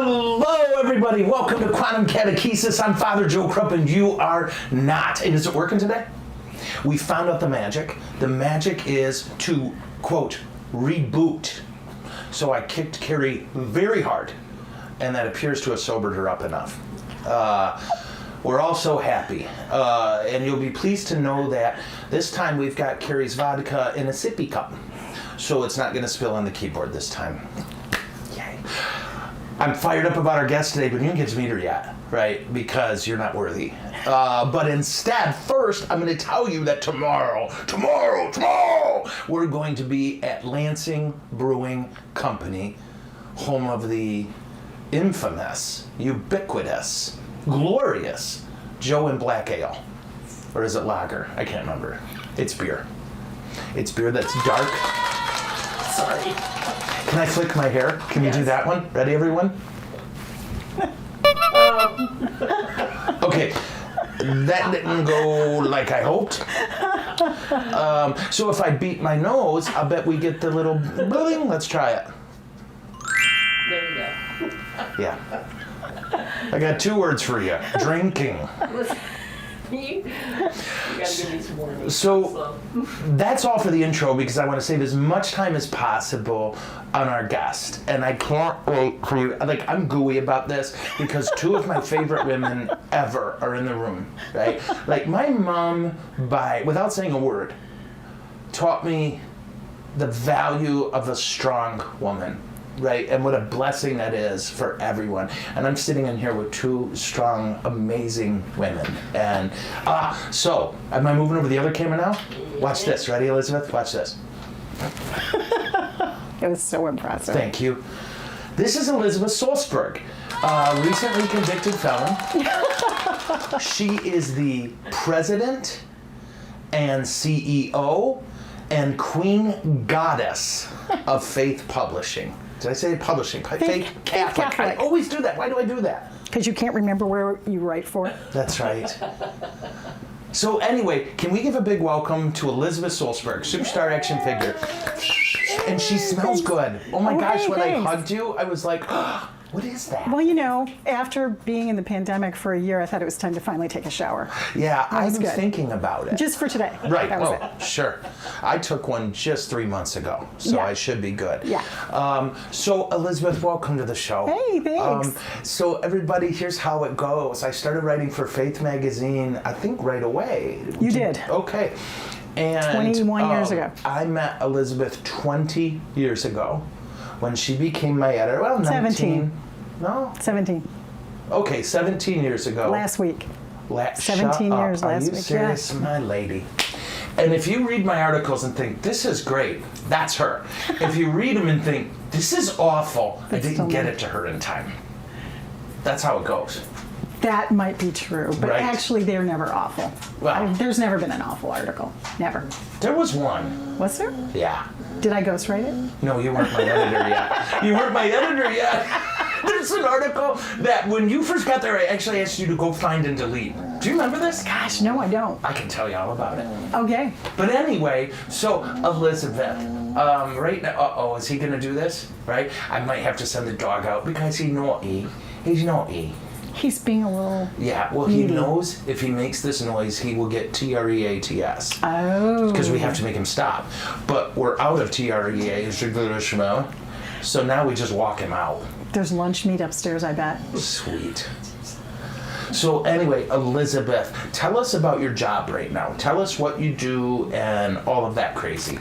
Hello, everybody. Welcome to Quantum Catechesis. I'm Father Joe Krupp, and you are not. And is it working today? We found out the magic. The magic is to, quote, reboot. So I kicked Carrie very hard, and that appears to have sobered her up enough. We're all so happy. And you'll be pleased to know that this time we've got Carrie's vodka in a sippy cup. So it's not going to spill on the keyboard this time. Yay. I'm fired up about our guest today, but you don't get to meet her yet, right? Because you're not worthy. But instead, first, I'm going to tell you that tomorrow, we're going to be at Lansing Brewing Company, home of the infamous, ubiquitous, glorious Joe and Black Ale. Or is it lager? I can't remember. It's beer. It's beer that's dark. Sorry. Can I flick my hair? Can you do that one? Ready, everyone? Okay. That didn't go like I hoped. So if I beat my nose, I bet we get the little bling. Let's try it. There you go. Yeah. I got 2 words for you. Drinking. You gotta give me some more. So that's all for the intro, because I want to save as much time as possible on our guest. And I can't wait for you. Like, I'm gooey about this because 2 of my favorite women ever are in the room, right? Like, my mom, without saying a word, taught me the value of a strong woman. Right, and what a blessing that is for everyone. And I'm sitting in here with 2 strong, amazing women. And so, am I moving over the other camera now? Watch this. Ready, Elizabeth? Watch this. It was so impressive. Thank you. This is Elizabeth Solsburg, recently convicted felon. She is the president and CEO and queen goddess of Faith Publishing. Did I say publishing? Faith Catholic. I always do that. Why do I do that? Because you can't remember where you write for. That's right. So anyway, can we give a big welcome to Elizabeth Solsburg, superstar action figure. And she smells good. Oh my gosh, when I hugged you, I was like, oh, what is that? Well, you know, after being in the pandemic for a year, I thought it was time to finally take a shower. Yeah, I've been thinking about it. Just for today. Right, that was it. Sure. I took one just 3 months ago, so Yeah. I should be good. Yeah. So, Elizabeth, welcome to the show. Hey, thanks. So, everybody, here's how it goes. I started writing for Faith Magazine, I think, right away. You did. Okay. And 21 years ago. I met Elizabeth 20 years ago when she became my editor. Well, 19. 17. No? 17. Okay, 17 years ago. Last week. 17 years last week. Are you serious, my lady? And if you read my articles and think, this is great, that's her. If you read them and think, this is awful, I didn't get it to her in time. That's how it goes. That might be true, but Right. Actually they're never awful. Well. There's never been an awful article. Never. There was one. Was there? Yeah. Did I ghostwrite it? No, you weren't my editor yet. You weren't my editor yet. There's an article that when you first got there, I actually asked you to go find and delete. Do you remember this? Gosh, no, I don't. I can tell you all about it. Okay. But anyway, so Elizabeth, right now, is he gonna do this? Right? I might have to send the dog out because he's naughty. He's naughty. He's being a little... Yeah, well, he knows if he makes this noise, he will get TREATS. Oh. Because we have to make him stop. But we're out of TREA, so now we just walk him out. There's lunch meat upstairs, I bet. Sweet. So anyway, Elizabeth, tell us about your job right now. Tell us what you do and all of that crazy.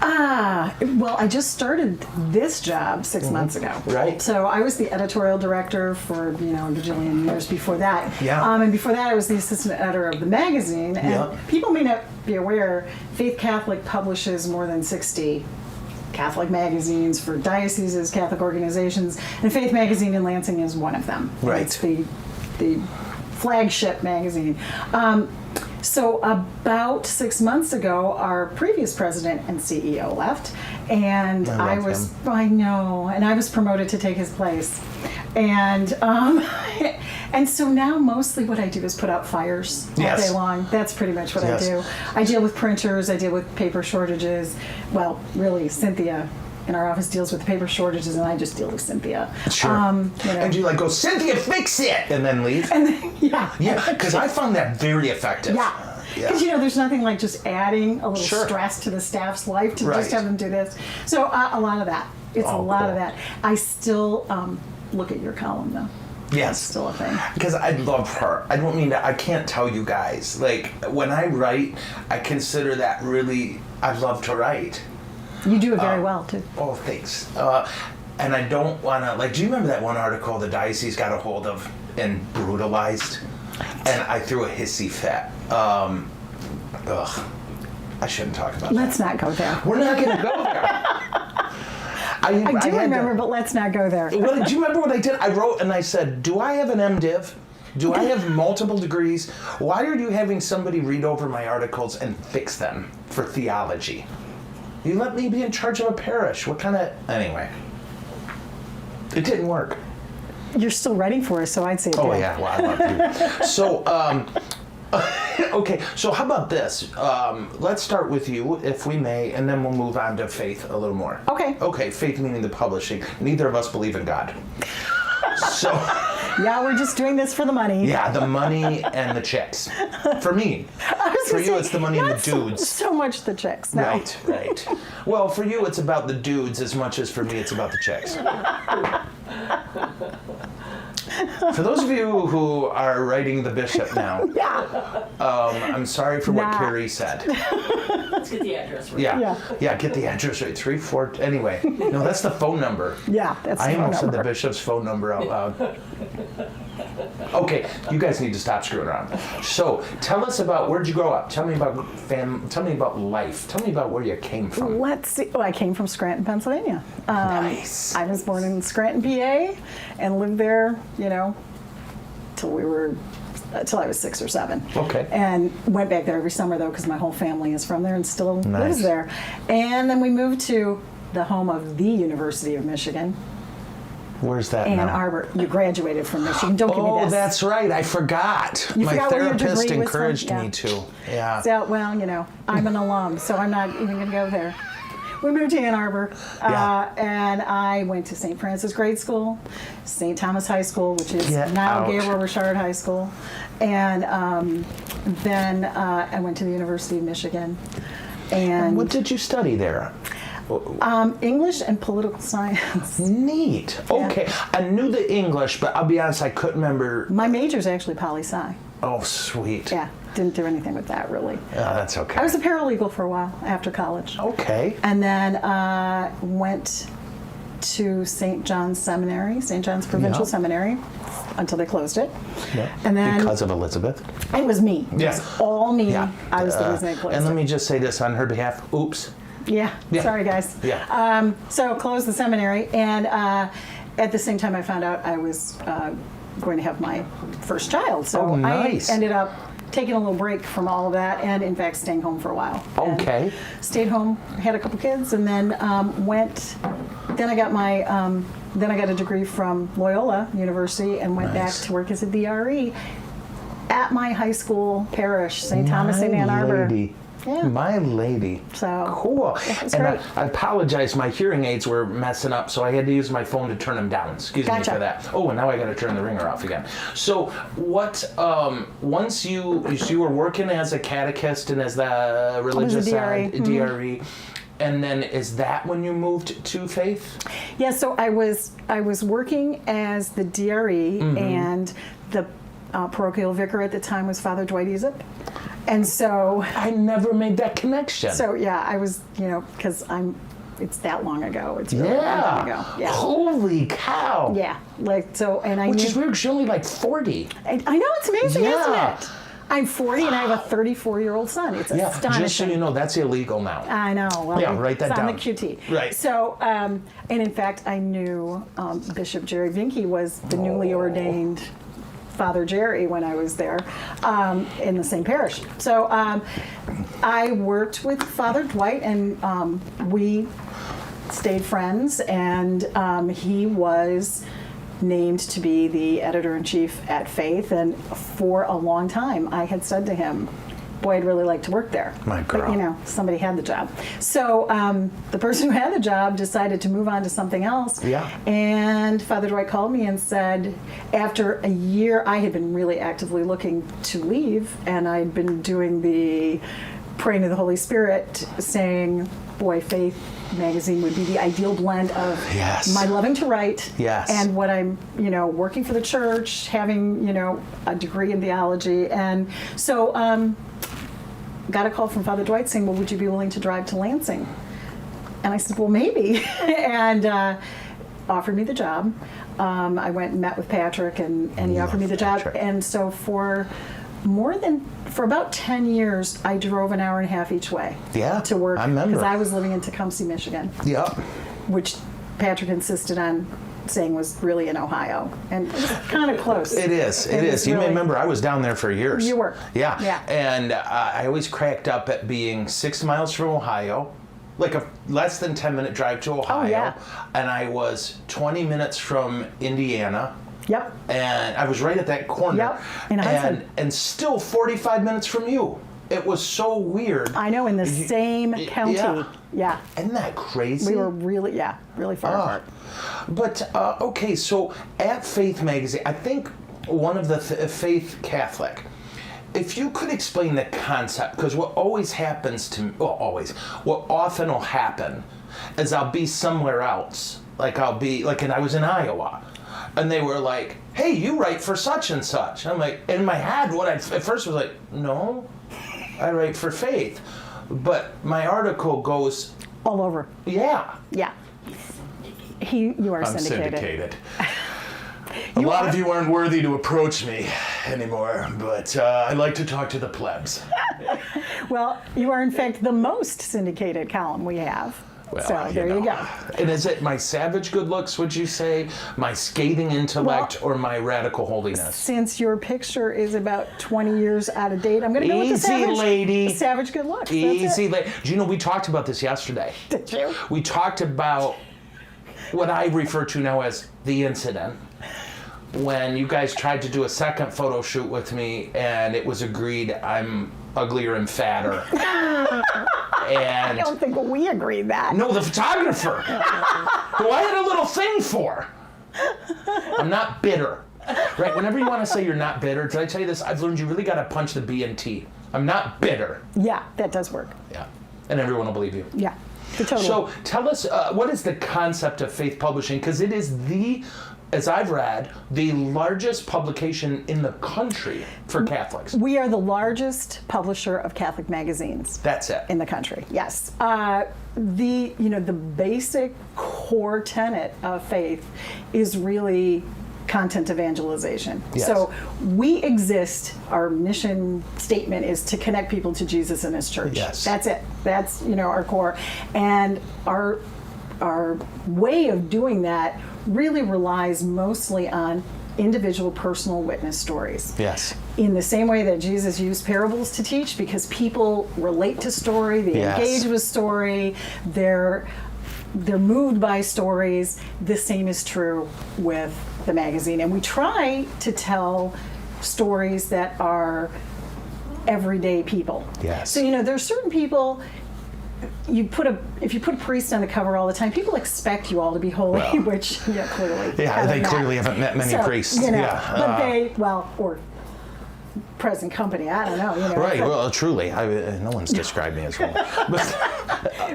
Well, I just started this job 6 months ago. Right. So I was the editorial director for, a gajillion years before that. Yeah. And before that, I was the assistant editor of the magazine. And Yeah. people may not be aware, Faith Catholic publishes more than 60 Catholic magazines for dioceses, Catholic organizations, and Faith Magazine in Lansing is one of them. Right. It's the flagship magazine. So about 6 months ago, our previous president and CEO left, and I was promoted to take his place, and so now mostly what I do is put out fires all day long. That's pretty much what I do. I deal with printers, I deal with paper shortages. Well, really, Cynthia in our office deals with the paper shortages, and I just deal with Cynthia. Sure. You know. And you like go, Cynthia, fix it, and then leave. And then, yeah. Yeah, because I found that very effective. Yeah. Because, there's nothing like just adding a little Sure. stress to the staff's life to Right. just have them do this. So a lot of that. It's a lot cool. of that. I still look at your column, though. Yes. It's still a thing. Because I love her. I don't mean to, I can't tell you guys. Like, when I write, I consider that really, I love to write. You do it very well, too. Oh, thanks. And I don't want to, like, do you remember that one article the diocese got a hold of and brutalized? And I threw a hissy fit. I shouldn't talk about Let's that. not go there. We're not going to go there. I do had remember, to- but let's not go there. Do you remember what I did? I wrote and I said, do I have an MDiv? Do I have multiple degrees? Why are you having somebody read over my articles and fix them for theology? You let me be in charge of a parish. What kind of... Anyway. It didn't work. You're still writing for us, so I'd say it Oh, did. yeah. Well, I love you. So, okay. So how about this? Let's start with you, if we may, and then we'll move on to faith a little more. Okay. Okay, faith meaning the publishing. Neither of us believe in God. So... Yeah, we're just doing this for the money. Yeah, the money and the chicks. For me. I was For gonna you, say, it's the money and the not so- dudes. So much the chicks. No. Right. Well, for you, it's about the dudes as much as for me, it's about the chicks. For those of you who are writing the bishop now, Yeah. I'm sorry for what Nah. Carrie said. Let's get the address right. Yeah, get the address right. 3, 4, anyway. No, that's the phone number. Yeah, that's I the phone almost said the number. bishop's phone number out loud. Okay, you guys need to stop screwing around. So, tell us about, where'd you grow up? Tell me about tell me about life. Tell me about where you came from. Let's see. Oh, I came from Scranton, Pennsylvania. Nice. I was born in Scranton, PA, and lived there, till I was 6 or 7. Okay. And went back there every summer, though, because my whole family is from there and still Nice. lives there. And then we moved to the home of the University of Michigan, Where's that Ann now? Arbor. You graduated from Michigan. Don't give me Oh, this. that's right. I forgot. You My forgot where your therapist degree was from? encouraged Yeah. me to. Yeah. So, well, I'm an alum, so I'm not even going to go there. We moved to Ann Arbor, Yeah. and I went to St. Francis Grade School, St. Thomas High School, which is Get now out. Gabriel Richard High School, and then I went to the University of Michigan. And What did you study there? English and political science. Neat. Okay. I knew the English, but I'll be honest, I couldn't remember. My major's actually poli-sci. Oh, sweet. Yeah, didn't do anything with that, really. That's okay. I was a paralegal for a while after college. Okay. And then went to St. John's Seminary, St. John's Provincial Yeah. Seminary, until they closed it. Yeah. And then Because of Elizabeth. it was me. It Yeah. was all me. Yeah. I was the reason they closed And let it. me just say this on her behalf. Oops. Yeah. Yeah. Sorry, guys. Yeah. So closed the seminary, and at the same time, I found out I was going to have my first child. So Oh, nice. I ended up taking a little break from all of that, and in fact, staying home for a while. And Okay. stayed home, had a couple kids, and then went. Then I got my. Then I got a degree from Loyola University, and went back Nice. to work as a DRE at my high school parish, St. Thomas in Ann Arbor. Lady. Yeah. My lady. So Cool. was And great. I apologize, my hearing aids were messing up, so I had to use my phone to turn them down. Excuse me Gotcha. for that. Oh, and now I got to turn the ringer off again. So, what? Once you were working as a catechist and as the religious DRE. side, DRE, and then is that when you moved to faith? Yeah, so I was working as the DRE, and the parochial vicar at the time was Father Dwight Ezip, and so I never made that connection. yeah, I was because it's that long ago. It's really that long ago. Yeah. Holy cow. Yeah, and I Which knew, is weird. 'Cause you're only like 40. I know, it's amazing, Yeah. isn't it? I'm 40 and I have a 34-year-old son. It's Yeah. astonishing. Just so you know, that's illegal now. I know. Well, Yeah, write that it's on down. the QT. Right. So, and in fact, I knew Bishop Jerry Vinke was the newly ordained Father Jerry when I was there in the same parish. So I worked with Father Dwight, and we stayed friends, and he was named to be the editor-in-chief at Faith, and for a long time I had said to him, boy, I'd really like to work there. My girl. But, you know, somebody had the job. So the person who had the job decided to move on to something else. Yeah. And Father Dwight called me and said, after a year, I had been really actively looking to leave, and I'd been doing the praying to the Holy Spirit, saying, boy, Faith magazine would be the ideal blend of Yes. my loving to write Yes. and what I'm, you know, working for the church, having, you know, a degree in theology. And so got a call from Father Dwight saying, well, would you be willing to drive to Lansing? And I said, well, maybe. And offered me the job. I went and met with Patrick, and he offered me the job. Patrick. And so for about 10 years, I drove an hour and a half each way to work. I remember. Because I was living in Tecumseh, Michigan, Yep. which Patrick insisted on saying was really in Ohio. And it was kind of close. It is. It was is. You may really- remember I was down there for years. You were. Yeah. Yeah. And I always cracked up at being 6 miles from Ohio, like a less than 10-minute drive to Ohio. yeah. And I was 20 minutes from Indiana. Yep. And I was right at that corner. Yep, in Hudson. And still 45 minutes from you. It was so weird. I know, in the same county. Yeah. Yeah. Isn't that crazy? We were really far apart. But, okay, so at Faith Magazine, I think one of the Faith Catholic, if you could explain the concept, because what always happens to me, what often will happen is I'll be somewhere else. And I was in Iowa. And they were like, hey, you write for such and such. I'm like, in my head, at first was like, no, I write for Faith. But my article goes, All over. yeah. Yeah. You are I'm syndicated. syndicated. A lot of you aren't worthy to approach me anymore, but I like to talk to the plebs. Well, you are in fact the most syndicated column we have. Well, so there you go. And is it my savage good looks, would you say, my scathing intellect, or my radical holiness? Since your picture is about 20 years out of date, I'm going to go with the Easy, savage, lady. savage good looks. That's Easy, it. lady. Do you know, we talked about this yesterday. Did you? We talked about what I refer to now as the incident, when you guys tried to do a second photo shoot with me, and it was agreed I'm uglier and fatter. And I don't think we agreed that. no, the photographer, who I had a little thing for. I'm not bitter. Right? Whenever you want to say you're not bitter, did I tell you this? I've learned you really got to punch the B and T. I'm not bitter. Yeah, that does work. Yeah. And everyone will believe you. Yeah, totally. So tell us, what is the concept of Faith Publishing? Because it is as I've read, the largest publication in the country for Catholics. We are the largest publisher of Catholic magazines. That's it. In the country, yes. The basic core tenet of Faith is really content evangelization. Yes. So we exist, our mission statement is to connect people to Jesus and his church. Yes. That's it. That's, our core. And our way of doing that really relies mostly on individual personal witness stories. Yes. In the same way that Jesus used parables to teach, because people relate to story, they Yes. engage with story, they're moved by stories. The same is true with the magazine. And we try to tell stories that are everyday people. Yes. So, there's certain people, if you put a priest on the cover all the time, people expect you all to be holy, Well, which, clearly. Yeah, they clearly haven't met many priests. Yeah. But or present company, I don't know. Right, well, truly. No one's described me as holy.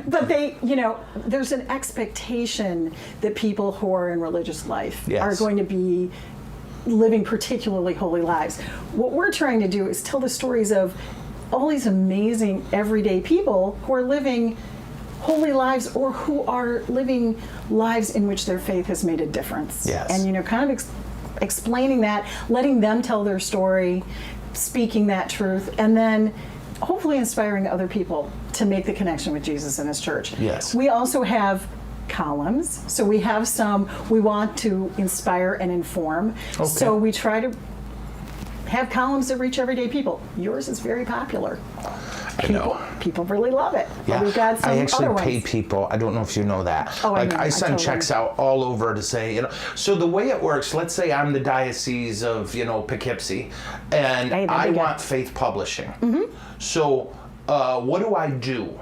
But there's an expectation that people who are in religious life Yes. are going to be living particularly holy lives. What we're trying to do is tell the stories of all these amazing everyday people who are living holy lives, or who are living lives in which their faith has made a difference. Yes. And kind of explaining that, letting them tell their story, speaking that truth, and then hopefully inspiring other people to make the connection with Jesus and his church. Yes. We also have columns. So we want to inspire and inform. Okay. So we try to have columns that reach everyday people. Yours is very popular. I know. People really love it. Yeah, We've got some I actually other pay ones. people. I don't know if you know that. Oh, like I know. I send totally. checks out all over to say, so the way it works, let's say I'm the diocese of, Poughkeepsie, and Hey, that'd I be good. want Faith Publishing. So what do I do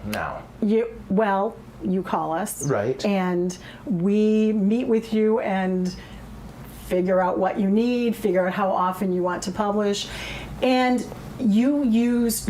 now? You call us. Right. And we meet with you and figure out what you need, figure out how often you want to publish. And you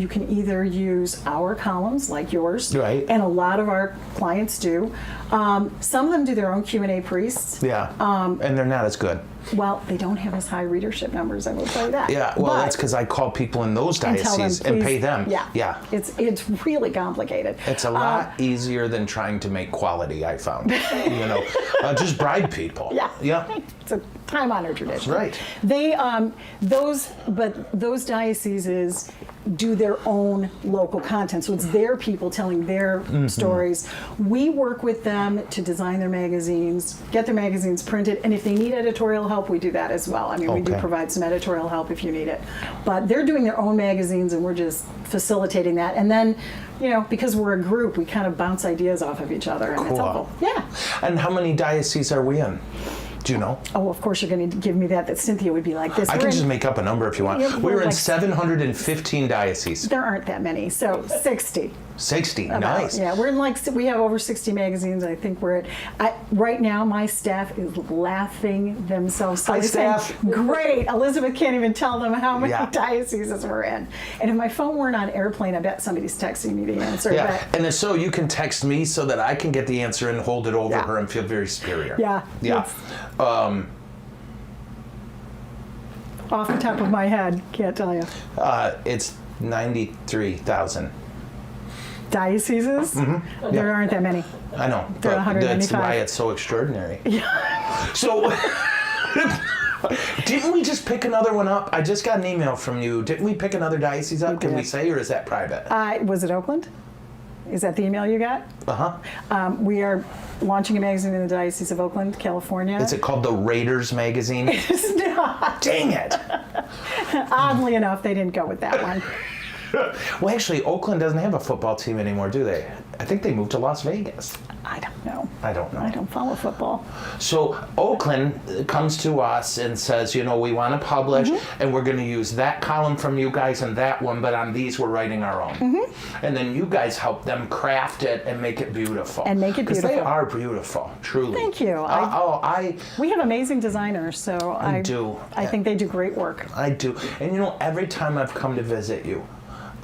can either use our columns like yours, Right. and a lot of our clients do. Some of them do their own Q&A priests. Yeah. And they're not as good. Well, they don't have as high readership numbers, I will tell you that. Yeah, well, But- that's because I call people in those and tell them, dioceses and pay please- them. Yeah. Yeah. It's really complicated. It's a lot easier than trying to make quality, I found. Just bribe people. Yeah. Yeah. It's a time-honored tradition. Right. They those dioceses do their own local content, so it's their people telling their stories. We work with them to design their magazines, get their magazines printed, and if they need editorial help, we do that as well. I mean, we do Okay. provide some editorial help if you need it. But they're doing their own magazines, and we're just facilitating that. And then, because we're a group, we kind of bounce ideas off of each other, and it's Cool. helpful. Yeah. And how many dioceses are we in? Do you know? Oh, of course you're going to give me that Cynthia would be like this. I We're can in- just make up a number if you want. Yeah, We're we're in like- 715 dioceses. There aren't that many, so 60. 60, about. nice. Yeah, we're in we have over 60 magazines. I think we're right now my staff is laughing themselves. Hi, silly, saying, staff. Great, Elizabeth can't even tell them how many Yeah. dioceses we're in. And if my phone weren't on airplane, I bet somebody's texting me the answer. Yeah, But and if so, you can text me so that I can get the answer and hold it over Yeah. her and feel very superior. Yeah, Yeah. off the top of my head, can't tell you. It's 93,000. Dioceses? There aren't that many. I know. They're but 195. That's why it's so extraordinary. So, didn't we just pick another one up? I just got an email from you. Didn't we pick another diocese up? Can we did. say, or is that private? Was it Oakland? Is that the email you got? Uh-huh. We are launching a magazine in the Diocese of Oakland, California. Is it called the Raiders magazine? It's not. Dang it. Oddly enough, they didn't go with that one. Well, actually, Oakland doesn't have a football team anymore, do they? I think they moved to Las Vegas. I don't know. I don't know. I don't follow football. So Oakland comes to us and says, we want to publish, and we're going to use that column from you guys and that one, but on these we're writing our own. And then you guys help them craft it and make it beautiful. And make it Because they beautiful. are beautiful, truly. Thank you. We have amazing designers, so I do. I think they do great work. I do. And every time I've come to visit you,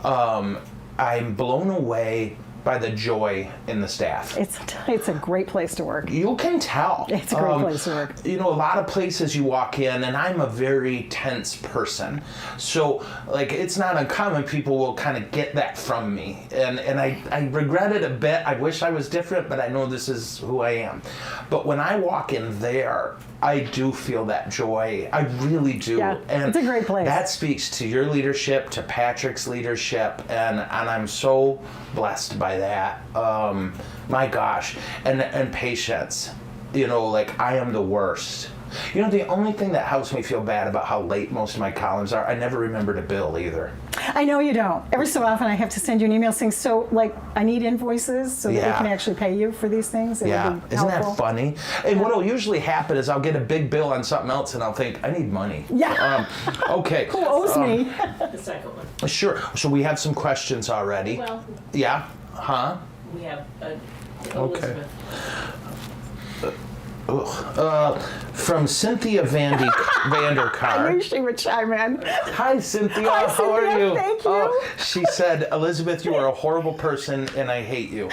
I'm blown away by the joy in the staff. It's a great place to work. You can tell. It's a great place to work. A lot of places you walk in, and I'm a very tense person. So, it's not uncommon. People will kind of get that from me. And I regret it a bit. I wish I was different, but I know this is who I am. But when I walk in there, I do feel that joy. I really do. Yeah, and it's a great place. That speaks to your leadership, to Patrick's leadership, and I'm so blessed by that. My gosh. And patience. I am the worst. The only thing that helps me feel bad about how late most of my columns are, I never remember to bill either. I know you don't. Every so often I have to send you an email saying, I need invoices so that we Yeah. can actually pay you for these things. It Yeah, would be isn't helpful. that funny? And what'll usually happen is I'll get a big bill on something else and I'll think, I need money. Yeah. Okay. Who owes me? The second one. Sure. So we have some questions already. Well, Yeah? Huh? we have Okay. Elizabeth. From Cynthia I knew Vanderkar. she would chime in. Hi, Cynthia. Hi, How are Cynthia. you? Thank you. She said, Elizabeth, you are a horrible person and I hate you.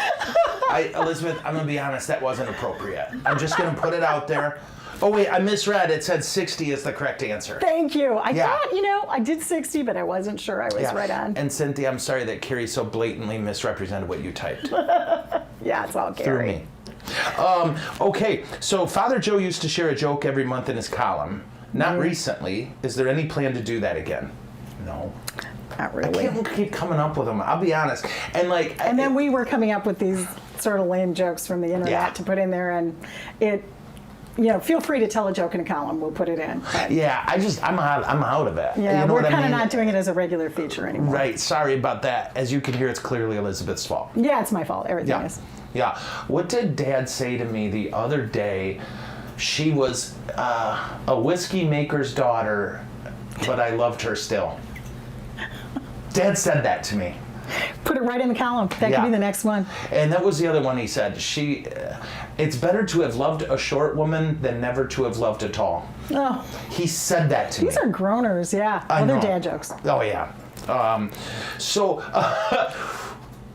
Elizabeth, I'm going to be honest, that wasn't appropriate. I'm just going to put it out there. Oh, wait, I misread. It said 60 is the correct answer. Thank you. I Yeah. thought, I did 60, but I wasn't sure I was right on. And Cynthia, I'm sorry that Carrie so blatantly misrepresented what you typed Yeah, it's all through Gary. me. Okay, so Father Joe used to share a joke every month in his column. Not recently. Is there any plan to do that again? No. Not I really. can't keep coming up with them. I'll be honest. And And then we were coming up with these sort of lame jokes from the internet Yeah. to put in there, and it feel free to tell a joke in a column. We'll put it in. But, Yeah, I'm out of it. yeah, You know we're what I kind of mean? not doing it as a regular feature anymore. Right, sorry about that. As you can hear, it's clearly Elizabeth's fault. Yeah, it's my fault. Everything Yeah. is. Yeah. What did Dad say to me the other day? She was a whiskey maker's daughter, but I loved her still. Dad said that to me. Put it right in the column. That Yeah. could be the next one. And that was the other one he said. It's better to have loved a short woman than never to have loved a tall. Oh, He said that to me. these are groaners. Yeah. I They're know. dad jokes. Oh, yeah.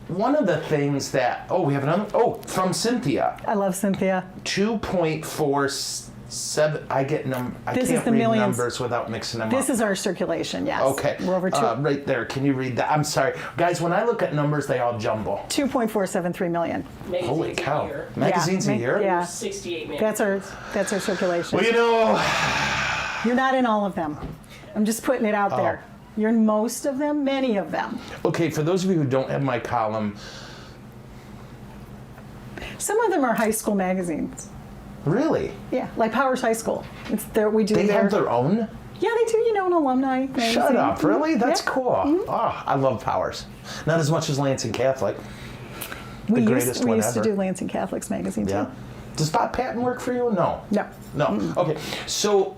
One of the things that, we have another, from Cynthia, I love Cynthia. 2.47, I This is can't the read millions. numbers without mixing them This up. is our circulation. Yes. Okay, We're over right there, can you read that? I'm sorry. Guys, when I look at numbers, they all jumble. 2.473 million. Magazines Holy a cow. year. Magazines a year? Yeah. 68 minutes. That's our circulation. Well, you know, You're not in all of them. I'm just putting it out there. You're in most of them, many of them. okay, for those of you who don't have my column, Some of them are high school magazines. really? Yeah, like Powers High School. It's there. We do. They have their own? Yeah, they do. An alumni magazine. Shut up, really? That's Yeah. cool. Oh, I love Powers. Not as much as Lansing Catholic. We greatest we one used to ever. do Lansing Catholic's magazine Yeah. too. Does Bob Patton work for you? No. No. No. Okay. So,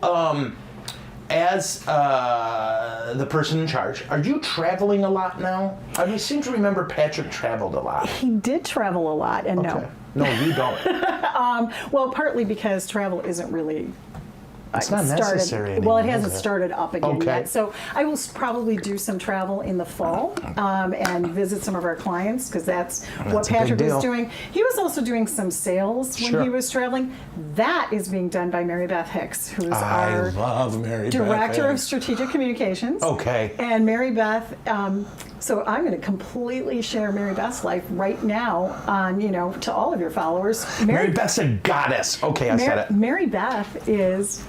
as the person in charge, are you traveling a lot now? I seem to remember Patrick traveled a lot. He did travel a lot, and Okay. No, you don't. well, partly because travel isn't really. It's not started. necessary Well, it anymore, hasn't is it? started up again Okay. yet. So I will probably do some travel in the fall and visit some of our clients because that's what That's a big Patrick deal. was doing. He was also doing some sales when Sure. he was traveling. That is being done by Mary Beth Hicks, who is I our love Mary Director Beth of Strategic Communications. Okay. And Mary Beth, so I'm going to completely share Mary Beth's life right now on, to all of your followers. Mary Beth's a goddess. Okay, I said it. Mary Beth is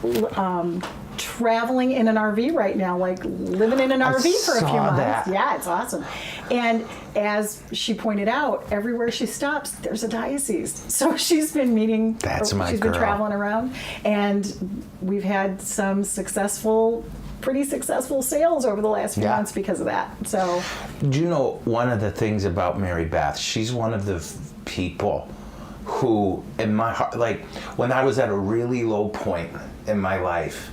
traveling in an RV right now, like living in an RV for a few saw months. that. Yeah, it's awesome. And as she pointed out, everywhere she stops, there's a diocese. So she's been meeting. That's my She's girl. been traveling around, and we've had some pretty successful sales over the last few Yeah. months because of that. So Do you know one of the things about Mary Beth? She's one of the people who, in my heart, like when I was at a really low point in my life,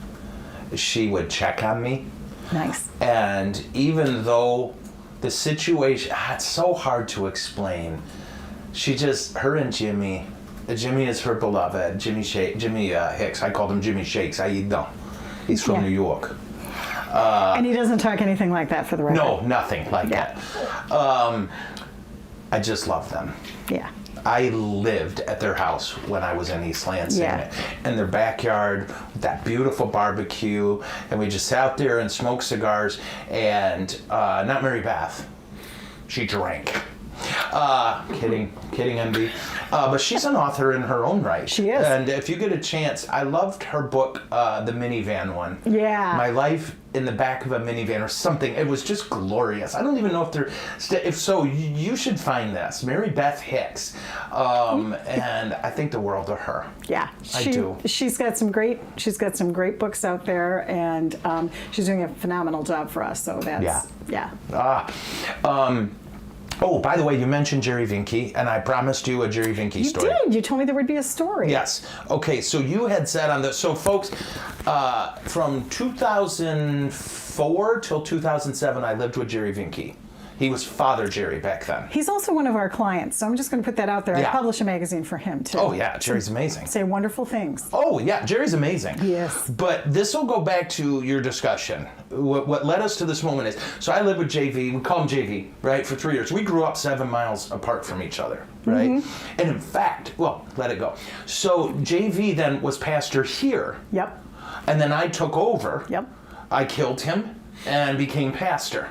she would check on me. nice. And even though the situation, it's so hard to explain. Her and Jimmy is her beloved. Jimmy Hicks. I called him Jimmy Shakes. He's from Yeah. New York. And he doesn't talk anything like that for the record. No, nothing like Yeah. that. I just love them. Yeah. I lived at their house when I was in East Lansing, Yeah. in their backyard with that beautiful barbecue, and we just sat out there and smoked cigars. And not Mary Beth, she drank. Kidding, MB. But she's an author in her own right. She is. And if you get a chance, I loved her book, the minivan one. Yeah. My Life in the Back of a Minivan or something. It was just glorious. I don't even know if they're, if so, you should find this. Mary Beth Hicks. And I think the world of her. Yeah, I do. She's got some great books out there, and she's doing a phenomenal job for us. So that's yeah. Oh, by the way, you mentioned Jerry Vinke, and I promised you a Jerry Vinke You story. did. You told me there would be a story. Yes. Okay, so you had said on the, so folks, from 2004 till 2007, I lived with Jerry Vinke. He was Father Jerry back then. He's also one of our clients, so I'm just going to put that out there. Yeah. I publish a magazine for him too. Oh yeah, Jerry's amazing. Say wonderful things. Oh yeah, Jerry's amazing. Yes. But this will go back to your discussion. What led us to this moment is, so I lived with JV, we call him JV, right, for 3 years. We grew up 7 miles apart from each other, right? Mm-hmm. And in fact, well, let it go. So JV then was pastor here. Yep. And then I took over. Yep. I killed him and became pastor.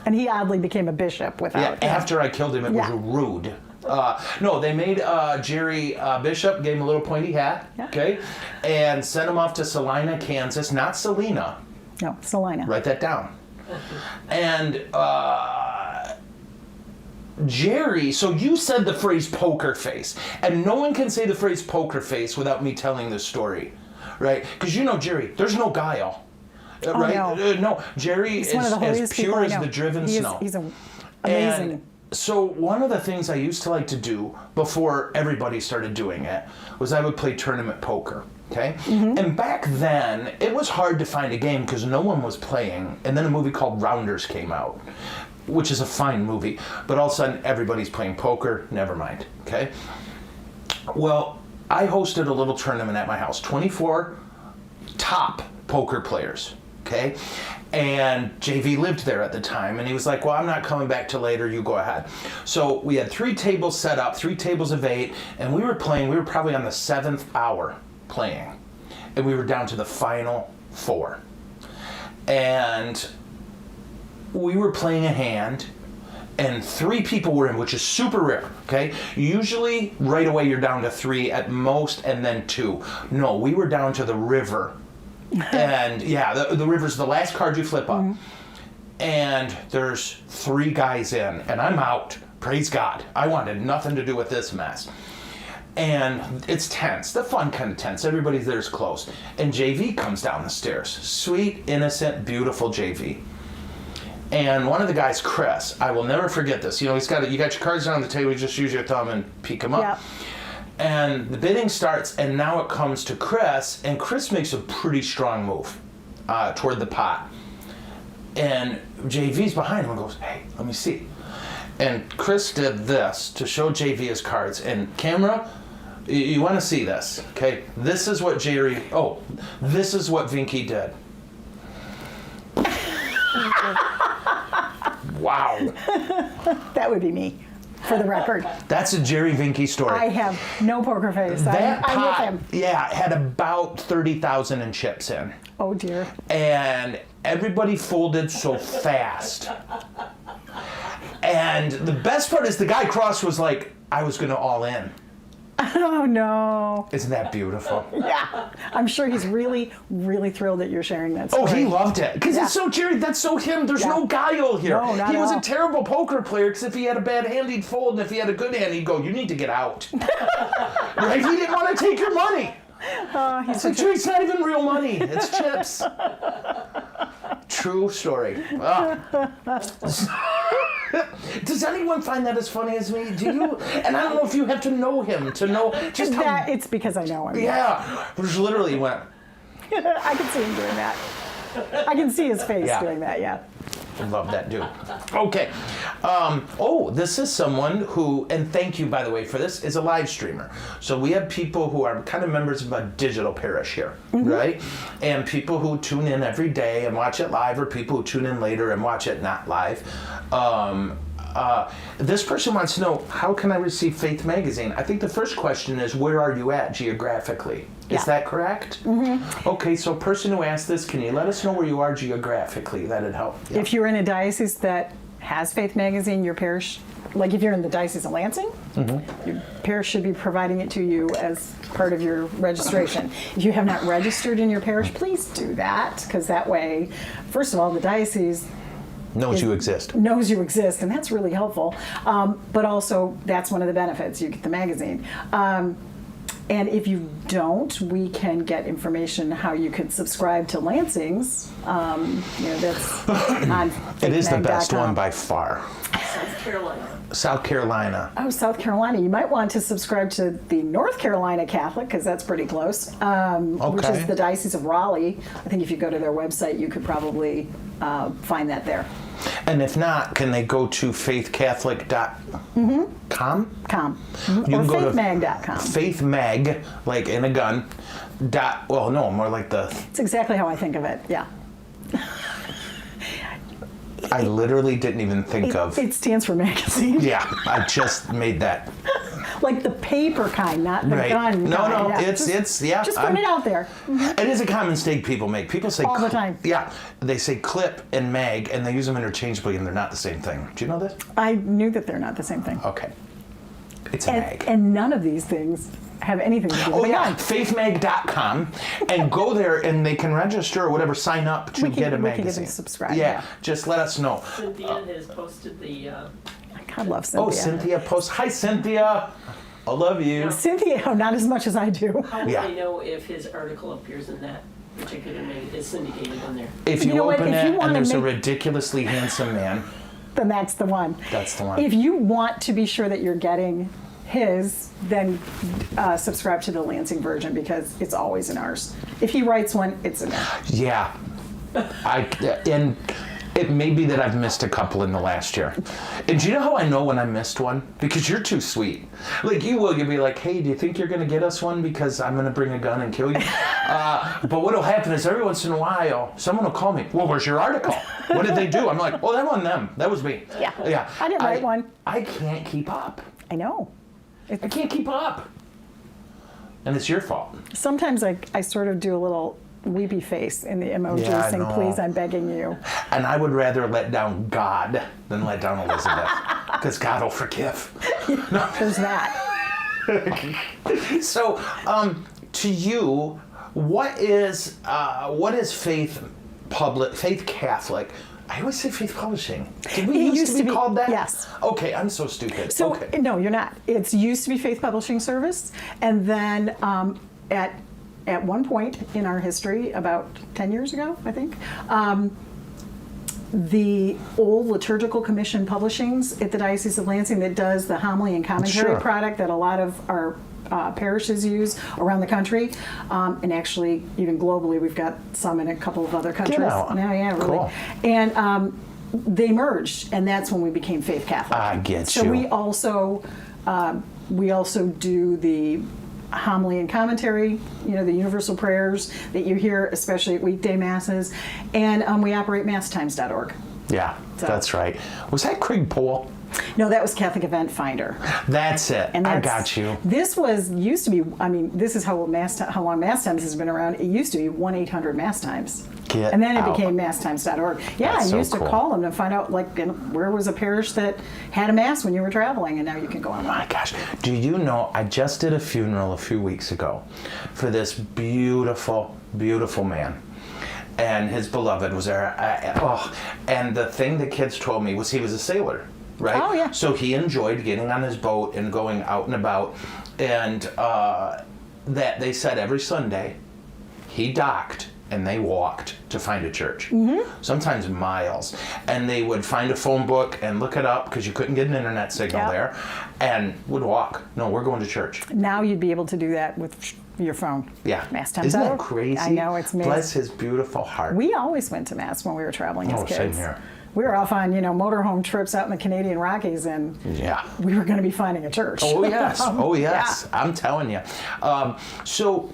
And he oddly became a bishop Yeah, without. after I killed him, it was Yeah. rude. No, they made Jerry bishop, gave him a little pointy hat, Yeah. okay, and sent him off to Salina, Kansas, not Salina. No, Salina. Write that down. And Jerry, so you said the phrase poker face, and no one can say the phrase poker face without me telling this story, right? Because you know Jerry, there's no guile, right? No. No, Jerry is one of the as holiest people pure I as know. the driven snow. He's amazing. And so one of the things I used to like to do before everybody started doing it was I would play tournament poker. Okay? And back then, it was hard to find a game because no one was playing. And then a movie called Rounders came out, which is a fine movie. But all of a sudden, everybody's playing poker. Never mind. Okay? Well, I hosted a little tournament at my house. 24 top poker players. Okay? And JV lived there at the time, and he was like, well, I'm not coming back till later, you go ahead. So we had 3 tables set up, 3 tables of 8, and we were playing, we were probably on the 7th hour playing. And we were down to the final 4. And we were playing a hand, and 3 people were in, which is super rare, okay? Usually, right away, you're down to 3 at most, and then 2. No, we were down to the river. And yeah, the river's the last card you flip up. And there's 3 guys in, and I'm out. Praise God. I wanted nothing to do with this mess. And it's tense, the fun kind of tense. Everybody there's close. And JV comes down the stairs. Sweet, innocent, beautiful JV. And one of the guys, Chris, I will never forget this. You know, you got your cards down on the table, you just use your thumb and peek them up. Yep. And the bidding starts, and now it comes to Chris, and Chris makes a pretty strong move toward the pot. And JV's behind him and goes, hey, let me see. And Chris did this to show JV his cards. And camera, you want to see this, okay? This is what this is what Vinky did. Wow. That would be me, for the record. That's a Jerry Vinky story. I have no poker face. That I'm pot, with him. yeah, had about 30,000 in chips in. Oh dear. And everybody folded so fast. And the best part is the guy across was like, I was gonna all in. Oh no. Isn't that beautiful? Yeah. I'm sure he's really, really thrilled that you're sharing that story. Oh, he loved it. Because it's so Jerry, that's so him. There's no guile here. No, not he at was all. a terrible poker player because if he had a bad hand, he'd fold. And if he had a good hand, he'd go, you need to get out. Right? He didn't want to take your money. It's like, Jerry, it's not even real money. It's chips. True story. Does anyone find that as funny as me? Do you? And I don't know if you have to know him to know just how. That, it's because I know him. Yeah, which literally went. I can see him doing that. I can see his face Yeah. doing that, yeah. I love that dude. Okay. This is someone who, and thank you, by the way, for this, is a live streamer. So we have people who are kind of members of a digital parish here, right? And people who tune in every day and watch it live, or people who tune in later and watch it not live. This person wants to know, how can I receive Faith Magazine? I think the first question is, where are you at geographically? Is that correct? Okay, so person who asked this, can you let us know where you are geographically? That'd help. Yeah. If you're in a diocese that has Faith Magazine, your parish, like if you're in the Diocese of Lansing, your parish should be providing it to you as part of your registration. If you have not registered in your parish, please do that, because that way, first of all, the diocese knows you exist. Knows you exist, and that's really helpful. But also, that's one of the benefits. You get the magazine. And if you don't, we can get information how you could subscribe to Lansing's. That's on It is the best faithmag.com. one by far. South Carolina. South Carolina. Oh, South Carolina. You might want to subscribe to the North Carolina Catholic, because that's pretty close, which is the Diocese of Raleigh. I think if you go to their website, you could probably find that there. And if not, can they go to faithcatholic.com? You Or can go to faithmag.com. Faithmag, like in a gun, more like the... It's exactly how I think of it, yeah. I literally didn't even think of... It stands for magazine. Yeah, I just made that. Like the paper kind, not the gun No, kind. Yeah. it's Just put it out there. It is a common mistake people make. People say All the time. Yeah, they say clip and mag, and they use them interchangeably, and they're not the same thing. Do you know this? I knew that they're not the same thing. Okay. It's a mag. And none of these things have anything to do with a gun. faithmag.com, and go there and they can register or whatever, sign up to get a magazine. We can get them subscribed. Yeah, just let us know. Cynthia has posted the I love Cynthia. Oh, Cynthia posts. Hi, Cynthia. I love you. Cynthia, oh, not as much as I do. How will Yeah. they know if his article appears in that particular magazine? It's syndicated on there. If you know what? open If you it wanna and there's a make- ridiculously handsome man, Then that's the one. that's the one. If you want to be sure that you're getting his, then subscribe to the Lansing version because it's always in ours. If he writes one, it's in there. Yeah. And it may be that I've missed a couple in the last year. And do you know how I know when I missed one? Because you're too sweet. Like you'll be like, hey, do you think you're going to get us one? Because I'm going to bring a gun and kill you. But what'll happen is every once in a while, someone will call me, well, where's your article? What did they do? I'm like, well, that wasn't them. That was me. Yeah. I didn't write one. I can't keep up. I know. I can't keep up. And it's your fault. Sometimes I sort of do a little weepy face in the emoji Yeah, I saying, know. please, I'm begging you. And I would rather let down God than let down Elizabeth. Because God will forgive. There's that. So, to you, what is faith Catholic? I always say faith publishing. Did we It used to be called that? yes. Okay, I'm so stupid. So, okay. no, you're not. It's used to be Faith Publishing Service. And then at one point in our history, about 10 years ago, I think, the old Liturgical Commission Publishings at the Diocese of Lansing that does the homily and commentary Sure. product that a lot of our parishes use around the country, and actually even globally, we've got some in a couple of other countries. out. Yeah, really. Cool. And they merged, and that's when we became Faith Catholic. I get so you. we also do the homily and commentary, the universal prayers that you hear, especially at weekday masses, and we operate masstimes.org. Yeah, So- that's right. Was that Craig Pohl? No, that was Catholic Event Finder. That's it. And I that's- got you. This used to be. I mean, this is how long Mass Times has been around. It used to be 1-800 Mass Times. Get And then it out. became masstimes.org. Yeah, That's I so used to cool. call them to find out where was a parish that had a mass when you were traveling, and now you can go online. My gosh, do you know, I just did a funeral a few weeks ago for this beautiful, beautiful man. And his beloved was there. And the thing the kids told me was he was a sailor, right? Oh, yeah. So he enjoyed getting on his boat and going out and about. And that they said every Sunday he docked and they walked to find a church, sometimes miles. And they would find a phone book and look it up because you couldn't get an internet signal Yeah. there, and would walk. No, we're going to church. Now you'd be able to do that with your phone. Yeah. Masstimes.org. Isn't that crazy? I know, it's amazing. Bless his beautiful heart. We always went to Mass when we were traveling as Oh, kids. same here. We were off on, motorhome trips out in the Canadian Rockies, and Yeah. we were going to be finding a church. Oh, yes. Oh, yes. Yeah. I'm telling you. So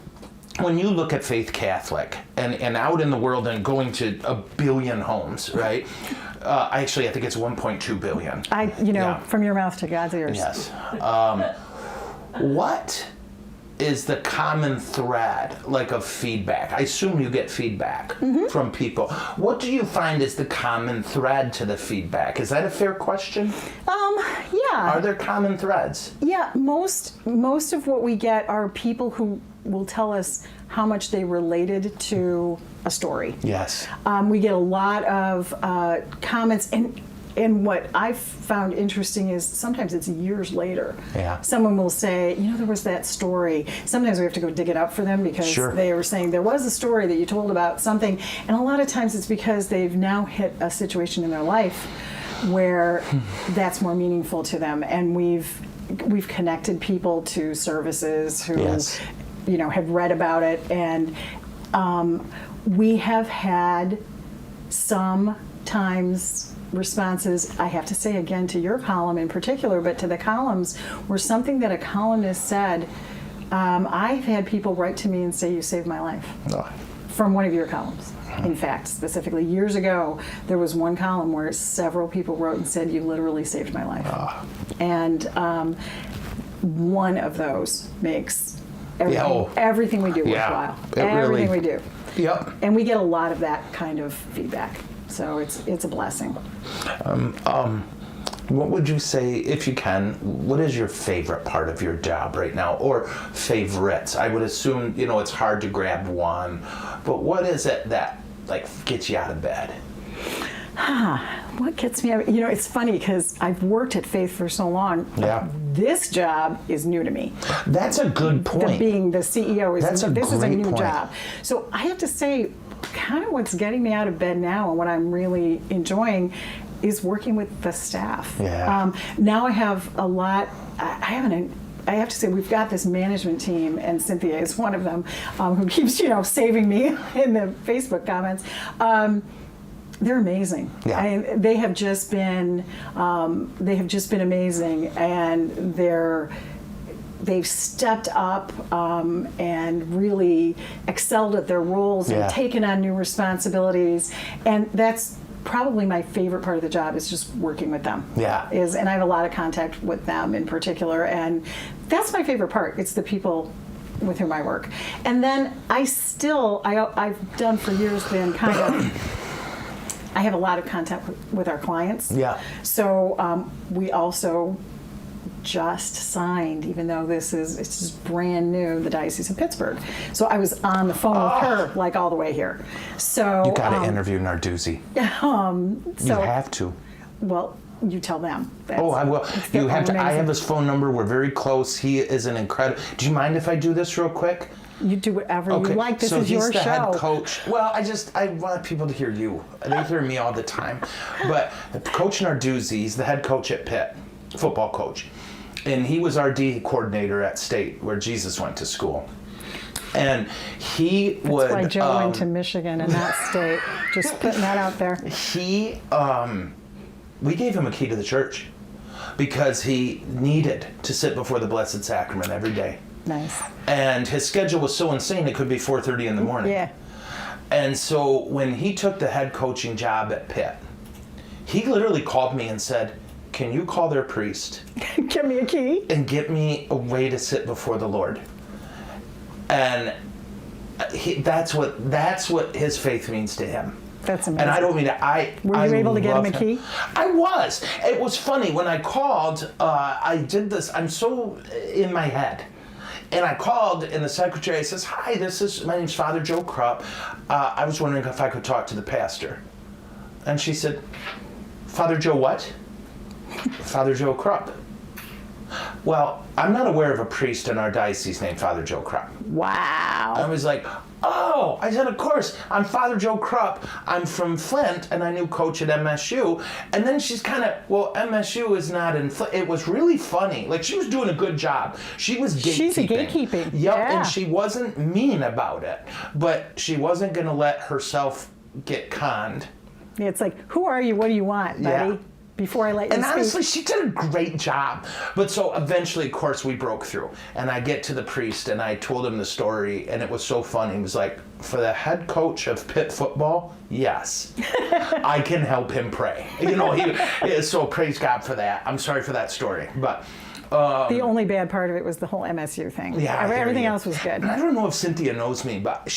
when you look at Faith Catholic and out in the world and going to 1 billion homes, right? I think it's 1.2 billion. Yeah. From your mouth to God's ears. Yes. What is the common thread of feedback? I assume you get feedback from people. What do you find is the common thread to the feedback? Is that a fair question? Yeah. Are there common threads? Yeah, most of what we get are people who will tell us how much they related to a story. Yes. We get a lot of comments, and what I've found interesting is sometimes it's years later. Yeah. Someone will say, there was that story. Sometimes we have to go dig it up for them because Sure. they were saying there was a story that you told about something, and a lot of times it's because they've now hit a situation in their life where that's more meaningful to them, and we've connected people to services who Yes. have read about it, and we have had sometimes responses, I have to say again to your column in particular, but to the columns, where something that a columnist said, I've had people write to me and say, you saved my life, Oh. from one of your columns. In fact, specifically years ago, there was one column where several people wrote and said, you literally saved my life. And one of those makes everything we do worthwhile. Everything we do. Yep. And we get a lot of that kind of feedback. So it's a blessing. What would you say, if you can, what is your favorite part of your job right now, or favorites? I would assume, it's hard to grab one, but what is it that gets you out of bed? What gets me? You know, it's funny because I've worked at Faith for so long. Yeah. This job is new to me. That's a good point. Being the CEO is That's a this is a great new point. job. So I have to say, kind of what's getting me out of bed now and what I'm really enjoying is working with the staff. Yeah. Now I have a lot. I have to say we've got this management team, and Cynthia is one of them, who keeps saving me in the Facebook comments. They're amazing. Yeah. They have just been amazing, and they've stepped up and really excelled at their roles and taken on new responsibilities, and that's probably my favorite part of the job is just working with them. Yeah. And I have a lot of contact with them in particular, and that's my favorite part. It's the people with whom I work. And then I've done for years been kind of, I have a lot of contact with our clients. Yeah. So we also just signed, even though it's just brand new, the Diocese of Pittsburgh. So I was on the phone with her like all the way here. So You got to interview Narduzzi. You have to. Well, you tell them. Oh, I will. You have to. I amazing. have his phone number. We're very close. He is an incredible. Do you mind if I do this real quick? You do whatever you like. This so is your he's the show. head coach. Well, I want people to hear you. They hear me all the time. But Coach Narduzzi, he's the head coach at Pitt, football coach. And he was our D coordinator at State, where Jesus went to school. And he would... That's why Joe went to Michigan and not State. Just putting that out there. We gave him a key to the church because he needed to sit before the Blessed Sacrament every day. Nice. And his schedule was so insane, it could be 4:30 in the morning. Yeah. And so when he took the head coaching job at Pitt, he literally called me and said, "Can you call their priest Give me a key. and get me a way to sit before the Lord?" And that's what his faith means to him. That's amazing. And I don't mean to. Were you able to get him a love key? I was. It was funny when I called. I did this. I'm so in my head. And I called, and the secretary says, "Hi, my name's Father Joe Krupp. I was wondering if I could talk to the pastor." And she said, "Father Joe what?" "Father Joe Krupp." "Well, I'm not aware of a priest in our diocese named Father Joe Krupp." Wow. I was like, "Oh," I said, "Of course, I'm Father Joe Krupp. I'm from Flint, and I knew Coach at MSU." And then she's kind of, "Well, MSU is not in Flint." It was really funny. Like, she was doing a good job. She was gatekeeping. She's a gatekeeping. Yep, Yeah. and she wasn't mean about it, but she wasn't going to let herself get conned. It's like, who are you? What do you want, buddy? Yeah. Before I let you And speak. honestly, she did a great job. But so eventually, of course, we broke through. And I get to the priest, and I told him the story, and it was so funny. He was like, "For the head coach of Pitt football, yes, I can help him pray." So praise God for that. I'm sorry for that story. But the only bad part of it was the whole MSU thing. yeah, I hear Everything you. else was good. And I don't know if Cynthia knows me, but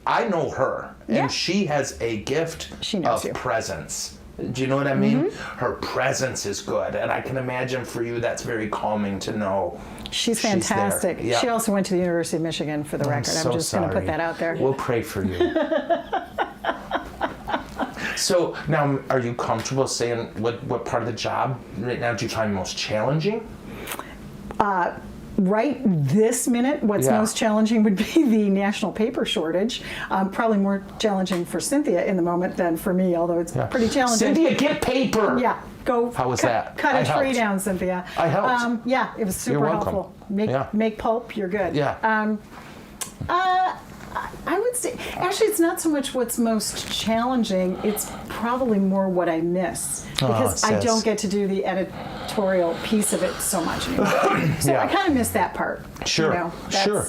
I know her, and Yeah. she has a gift She knows of you. presence. Do you know what I mean? Mm-hmm. Her presence is good, and I can imagine for you that's very calming to know. She's there. fantastic. Yeah. She also went to the University of Michigan, for the record. so I'm just going to put sorry. that out there. We'll pray for you. So now, are you comfortable saying what part of the job right now do you find most challenging? Right this minute, what's Yeah. most challenging would be the national paper shortage. Probably more challenging for Cynthia in the moment than for me, although it's pretty challenging. Cynthia, get paper. Yeah, go. How was that? Cut I a tree helped. down, Cynthia. I helped. Yeah, it was super You're welcome. helpful. Yeah. Make pulp, you're good. Yeah. I would say, actually, it's not so much what's most challenging, it's probably more what I miss. Because I sis. don't get to do the editorial piece of it so much anymore. So Yeah. I kind of miss that part. Sure, sure.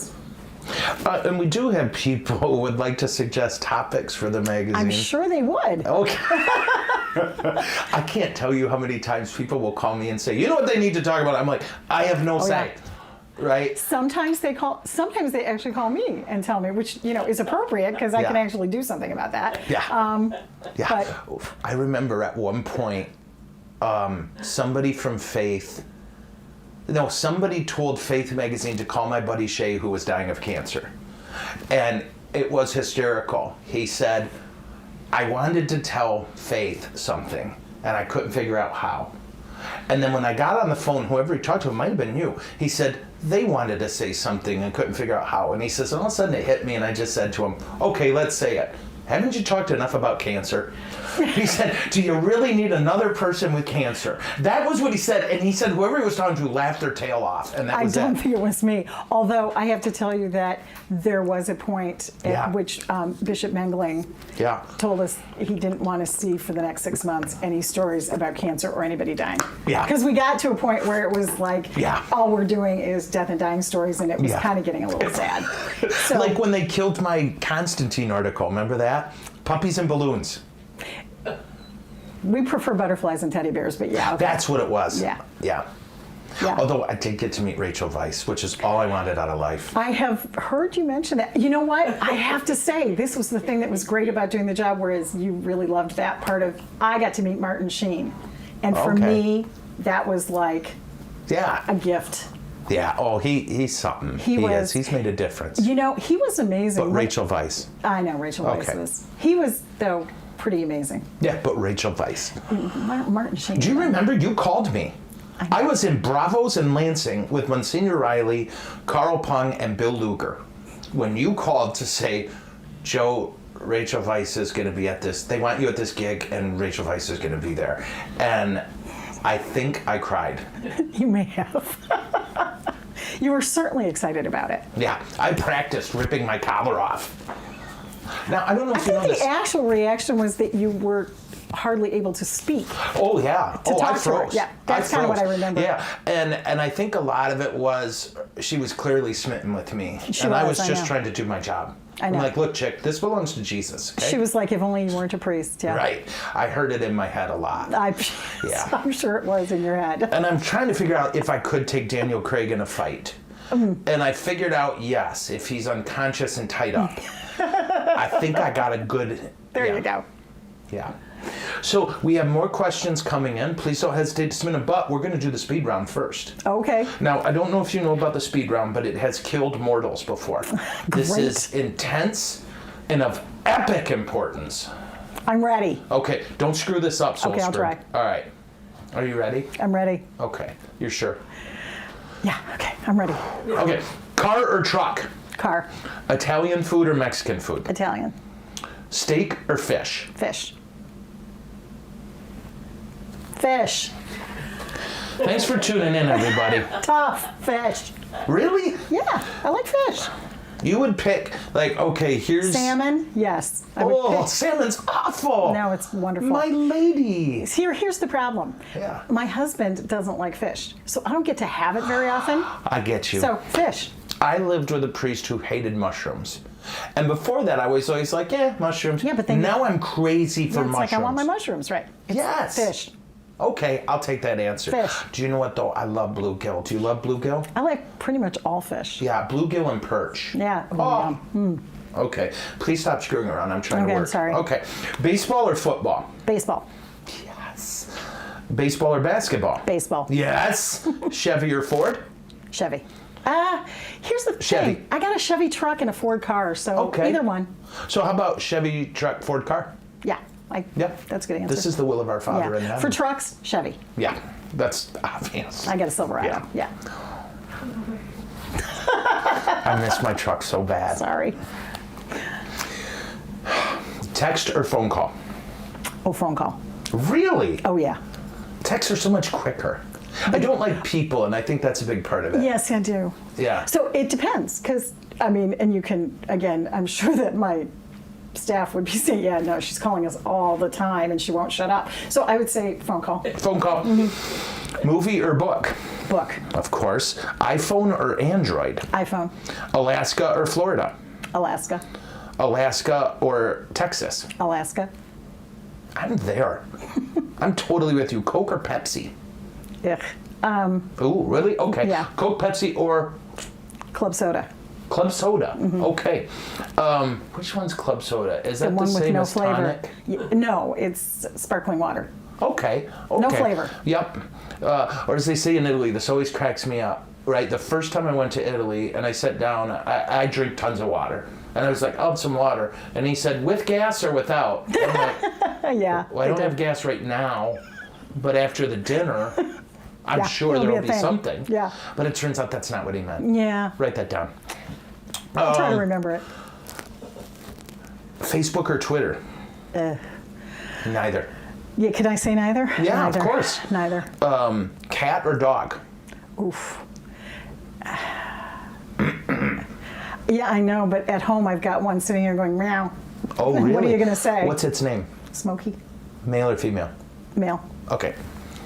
And we do have people who would like to suggest topics for the magazine. I'm sure they would. Okay. I can't tell you how many times people will call me and say, "You know what they need to talk about?" I'm like, "I have no say." yeah. Right? Sometimes they actually call me and tell me, which is appropriate because I Yeah. can actually do something about that. Yeah. Yeah. but- I remember at one point, somebody from Faith, somebody told Faith magazine to call my buddy Shay, who was dying of cancer. And it was hysterical. He said, I wanted to tell Faith something, and I couldn't figure out how. And then when I got on the phone, whoever he talked to, it might have been you, he said they wanted to say something and couldn't figure out how. And he says, all of a sudden it hit me, and I just said to him, okay, let's say it. Haven't you talked enough about cancer? He said, do you really need another person with cancer? That was what he said. And he said whoever he was talking to laughed their tail off. And that was it. I don't think it was me. Although I have to tell you that there was a point at which Bishop Mengling told us he didn't want to see for the next 6 months any stories about cancer or anybody dying. Yeah. Because we got to a point where it was like, all we're doing is death and dying stories, and it was kind of getting a little sad. So, like when they killed my Constantine article, remember that? Puppies and balloons. We prefer butterflies and teddy bears, but yeah. Okay. That's what it was. Yeah. Yeah. Yeah. Although I did get to meet Rachel Weisz, which is all I wanted out of life. I have heard you mention that. You know what? I have to say, this was the thing that was great about doing the job, whereas you really loved that part of, I got to meet Martin Sheen. And for me, that was like a gift. Yeah. Oh, he's something. He is. He's made a difference. You know, he was amazing. But Rachel Weisz. I know, Rachel Weisz was. He was, though, pretty amazing. Yeah, but Rachel Weisz. Martin Sheen. Do you remember you called me? I was in Bravos in Lansing with Monsignor Riley, Carl Pung, and Bill Luger when you called to say, Joe, Rachel Weisz is going to be at this, they want you at this gig, and Rachel Weisz is going to be there. And I think I cried. You may have. You were certainly excited about it. Yeah, I practiced ripping my collar off. Now, I don't know if you know this. The actual reaction was that you were hardly able to speak. Oh, yeah. I froze. To her. Yeah, that's kind of what I remember. Yeah, and I think a lot of it was she was clearly smitten with me. I was just trying to do my job. I'm like, look, chick, this belongs to Jesus. Okay? She was like, if only you weren't a priest. Yeah. Right. I heard it in my head a lot. I'm sure it was in your head. And I'm trying to figure out if I could take Daniel Craig in a fight. And I figured out, yes, if he's unconscious and tied up. I think I got a good... There you go. Yeah. So we have more questions coming in. Please don't hesitate to submit them, but we're going to do the speed round first. Okay. Now, I don't know if you know about the speed round, but it has killed mortals before. This is intense and of epic importance. I'm ready. Okay, don't screw this up, Solsburg. Okay, I'll try. All right. Are you ready? I'm ready. Okay, you're sure? Yeah, okay, I'm ready. Okay, car or truck? Car. Italian food or Mexican food? Italian. Steak or fish? Fish. Fish. Thanks for tuning in, everybody. Tough fish. Really? Yeah, I like fish. You would pick, like, okay, here's... Salmon? Yes. Salmon's awful. No, it's wonderful. My lady. Here's the problem. Yeah. My husband doesn't like fish, so I don't get to have it very often. I get you. So, fish. I lived with a priest who hated mushrooms. And before that, I was always like, mushrooms. Yeah, but now I'm crazy for mushrooms. It's like, I want my mushrooms, right? Yes. Fish. Okay, I'll take that answer. Fish. Do you know what, though? I love bluegill. Do you love bluegill? I like pretty much all fish. Yeah, bluegill and perch. Yeah. Oh. Okay, please stop screwing around. I'm trying to work. I'm sorry. Okay, baseball or football? Baseball. Yes. Baseball or basketball? Baseball. Yes. Chevy or Ford? Chevy. Here's the Chevy. thing. I got a Chevy truck and a Ford car, so either one. So how about Chevy truck, Ford car? Yeah. That's a good answer. This is the will of our Father in heaven. For trucks, Chevy. Yeah, that's obvious. I got a Silverado. Yeah. I miss my truck so bad. Sorry. Text or phone call? Oh, phone call. Really? Oh, yeah. Texts are so much quicker. I don't like people, and I think that's a big part of it. Yes, I do. Yeah. So it depends, because, and you can, again, I'm sure that my staff would be saying, yeah, no, she's calling us all the time, and she won't shut up. So I would say phone call. Phone call. Mm-hmm. Movie or book? Book. Of course. iPhone or Android? iPhone. Alaska or Florida? Alaska. Alaska or Texas? Alaska. I'm there. I'm totally with you. Coke or Pepsi? Ugh. Ooh, really? Okay. Yeah. Coke, Pepsi, or? Club soda. Club soda. Mm-hmm. Okay. Which one's club soda? Is that the one the with same no as flavor? tonic? No, it's sparkling water. Okay. No flavor. Yep. Or as they say in Italy, this always cracks me up. right? The first time I went to Italy and I sat down, I drink tons of water. And I was like, I'll have some water. And he said, with gas or without? I'm like, Yeah. well, I don't have gas right now, but after the dinner, I'm sure it'll there be will a be thing. something. Yeah. But it turns out that's not what he meant. Yeah. Write that down. I'll try to remember it. Facebook or Twitter? Neither. Yeah, can I say neither? Yeah, Neither. of course. Neither. Cat or dog? Oof. Yeah, I know, but at home I've got one sitting here going meow. Oh, really? What are you going to say? What's its name? Smokey. Male or female? Male. Okay.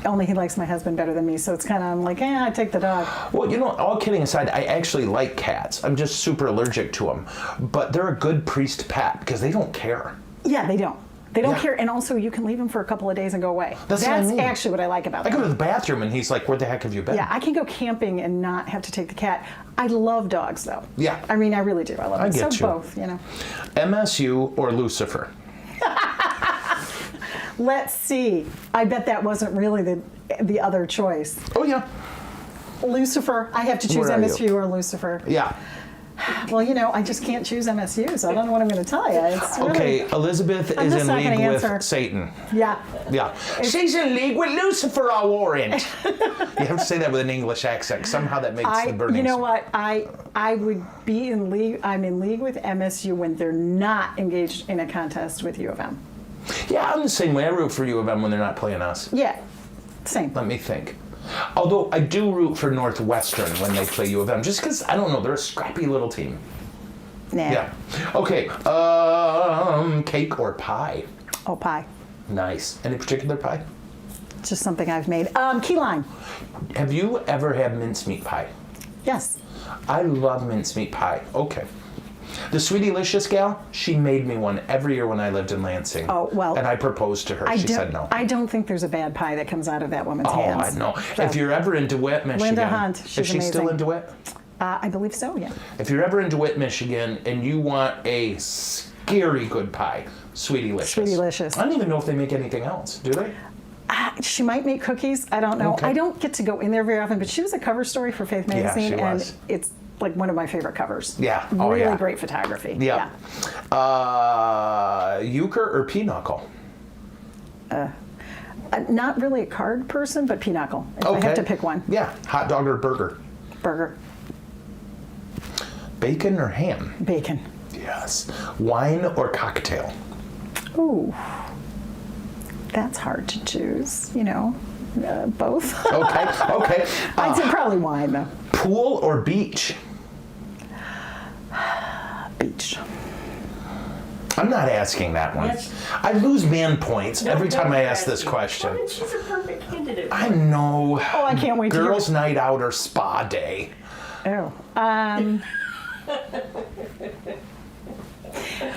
Only he likes my husband better than me, so it's kind of, I'm like, I take the dog. Well, you know, all kidding aside, I actually like cats. I'm just super allergic to them. But they're a good priest pet because they don't care. Yeah, they don't. They don't Yeah. care, and also you can leave them for a couple of days and go away. That's what I mean. actually what I like about I them. go to the bathroom and he's like, where the heck have you been? Yeah, I can go camping and not have to take the cat. I love dogs, though. Yeah. I mean, I really do. I love them. get So you. both, you know. MSU or Lucifer? Let's see. I bet that wasn't really the other choice. Oh, yeah. Lucifer. I have to choose Where are you? MSU or Lucifer. Yeah. Well, you know, I just can't choose MSU, so I don't know what I'm going to tell you. It's really, Okay, Elizabeth I'm is just in not gonna league with answer. Satan. Yeah. Yeah. She's in league with Lucifer, I warrant. You have to say that with an English accent. Somehow that makes the burning. You know what? I would be in league. I'm in league with MSU when they're not engaged in a contest with U of M. Yeah, I'm the same way. I root for U of M when they're not playing us. Yeah. Same. Let me think. Although I do root for Northwestern when they play U of M, just because, I don't know, they're a scrappy little team. Nah. Yeah. Okay. Cake or pie? Oh, pie. Nice. Any particular pie? It's just something I've made. Key lime. Have you ever had mincemeat pie? Yes. I love mincemeat pie. Okay. The Sweet Delicious gal, she made me one every year when I lived in Lansing. Oh, well, And I proposed to her. She said no. I don't think there's a bad pie that comes out of that woman's Oh, hands. I know. So, If you're ever in DeWitt, Michigan. Linda Hunt, Is she's she still amazing. in DeWitt? I believe so, yeah. If you're ever in DeWitt, Michigan, and you want a scary good pie, Sweet Delicious. Sweet Delicious. I don't even know if they make anything else, do they? She might make cookies. I don't know. Okay. I don't get to go in there very often, but she was a cover story for Faith Yeah, Magazine, she and was. it's like one of my favorite covers. Yeah. Oh, really yeah. great photography. Yeah. Euchre or pinochle? Not really a card person, but pinochle. If I have to pick one. Yeah. Hot dog or burger? Burger. Bacon or ham? Bacon. Yes. Wine or cocktail? Ooh. That's hard to choose, you know. Both. Okay. Okay. I'd say probably wine, though. Pool or beach? Beach. I'm not asking that one. Yes. I lose man points every time I ask this Well, question. then she's a perfect candidate. I know. Oh, I can't wait to hear Girls' night out or spa day. Oh.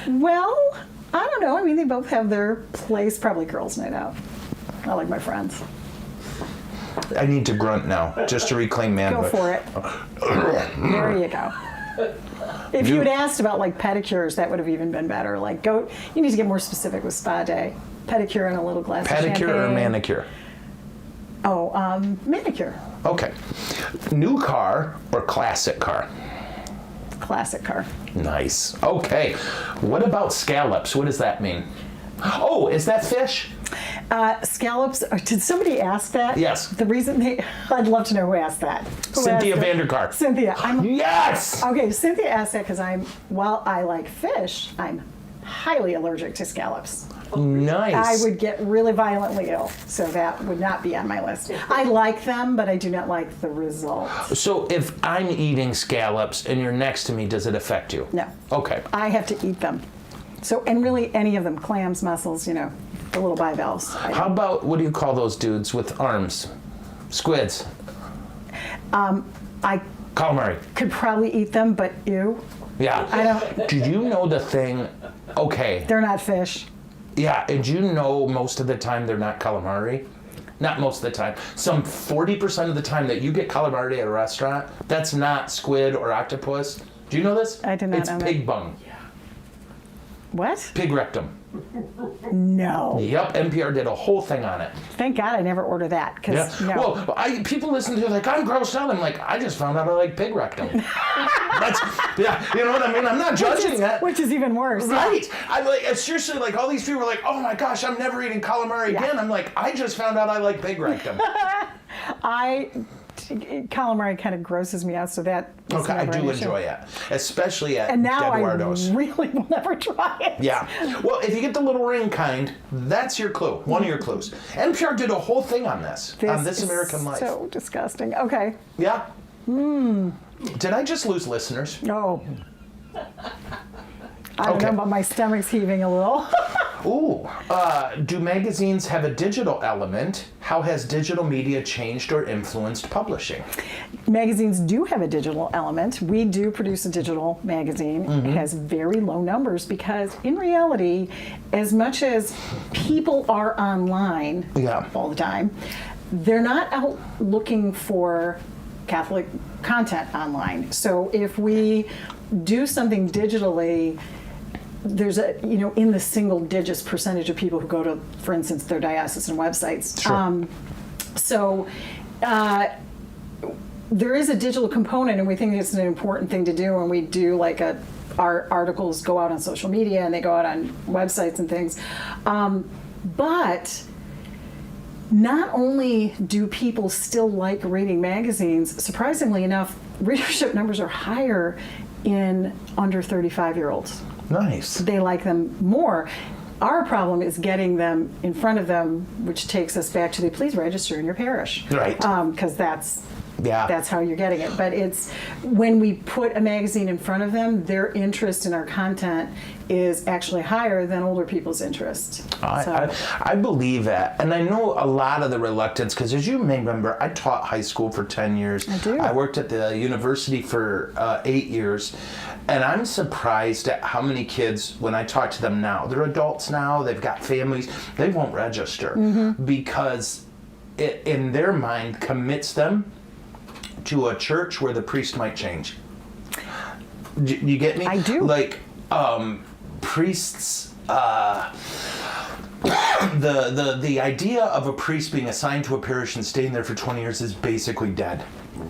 Well, I don't know. I mean, they both have their place. Probably girls' night out. I like my friends. I need to grunt now just to reclaim Go manhood. for it. There you go. If you had asked about like pedicures, that would have even been better. Like, you need to get more specific with spa day. Pedicure and a little glass of champagne. Pedicure or manicure? Oh, manicure. Okay. New car or classic car? Classic car. Nice. Okay. What about scallops? What does that mean? Oh, is that fish? Scallops. Did somebody ask that? Yes. The reason I'd love to know who asked that. Who Cynthia asked it? Vanderkar. Cynthia. Yes! Okay, Cynthia asked that because while I like fish, I'm highly allergic to scallops. Nice. I would get really violently ill, so that would not be on my list. I like them, but I do not like the result. So if I'm eating scallops and you're next to me, does it affect you? No. Okay. I have to eat them. So, and really any of them, clams, mussels, you know, the little bivalves. How about, what do you call those dudes with arms? Squids. I Calamari. could probably eat them, but ew, Yeah. I don't, Did you know the thing? Okay. they're not fish. Yeah, and you know most of the time they're not calamari? Not most of the time. Some 40% of the time that you get calamari at a restaurant, that's not squid or octopus. Do you know this? I did not it's know that. pig bung. What? Pig rectum. No. Yep, NPR did a whole thing on it. Thank God I never order that. Yeah. Because no. Well, people listen to it like, I'm grossed out. I'm like, I just found out I like pig rectum. That's, yeah, you know what I mean? I'm not judging that. Which is even worse. Right. I'm like, seriously, like all these people are like, oh my gosh, I'm never eating calamari again. I'm like, I just found out I like pig rectum. Calamari kind of grosses me out, so that is Okay, I never do an issue. enjoy it, especially at And now Eduardo's. I really will never try it. Yeah. Well, if you get the little ring kind, that's your clue. One of your clues. NPR did a whole thing on this This American is Life. so disgusting. Okay. Yeah. Did I just lose listeners? No. I don't know, but my stomach's heaving a little. Ooh. Do magazines have a digital element? How has digital media changed or influenced publishing? Magazines do have a digital element. We do produce a digital magazine. It has very low numbers because, in reality, as much as people are online all the time, they're not out looking for Catholic content online. So if we do something digitally, there's a, in the single digits percentage of people who go to, for instance, their diocesan websites. Sure. There is a digital component, and we think it's an important thing to do, and we do like our articles go out on social media and they go out on websites and things. But not only do people still like reading magazines, surprisingly enough, readership numbers are higher in under 35-year-olds. Nice. They like them more. Our problem is getting them in front of them, which takes us back to the please register in your parish. Right. Because that's how you're getting it. But it's when we put a magazine in front of them, their interest in our content is actually higher than older people's interest. I believe that. And I know a lot of the reluctance, because as you may remember, I taught high school for 10 years. I do. I worked at the university for 8 years. And I'm surprised at how many kids, when I talk to them now, they're adults now, they've got families, they won't register because it, in their mind, commits them to a church where the priest might change. You get me? I do. Like, priests, the idea of a priest being assigned to a parish and staying there for 20 years is basically dead.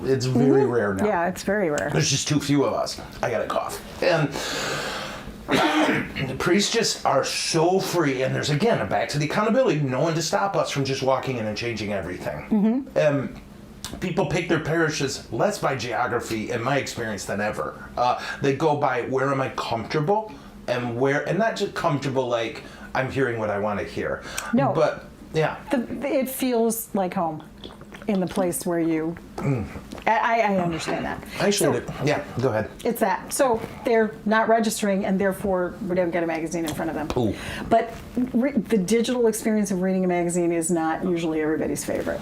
It's very rare now. Yeah, it's very rare. There's just too few of us. I got a cough. And the priests just are so free. And there's, again, back to the accountability. No one to stop us from just walking in and changing everything. People pick their parishes less by geography, in my experience, than ever. They go by where am I comfortable and not just comfortable like I'm hearing what I want to hear. No. But, yeah. It feels like home in the place where you... I understand that. Actually, yeah, go ahead. It's that. So they're not registering, and therefore we don't get a magazine in front of them. Ooh. But the digital experience of reading a magazine is not usually everybody's favorite.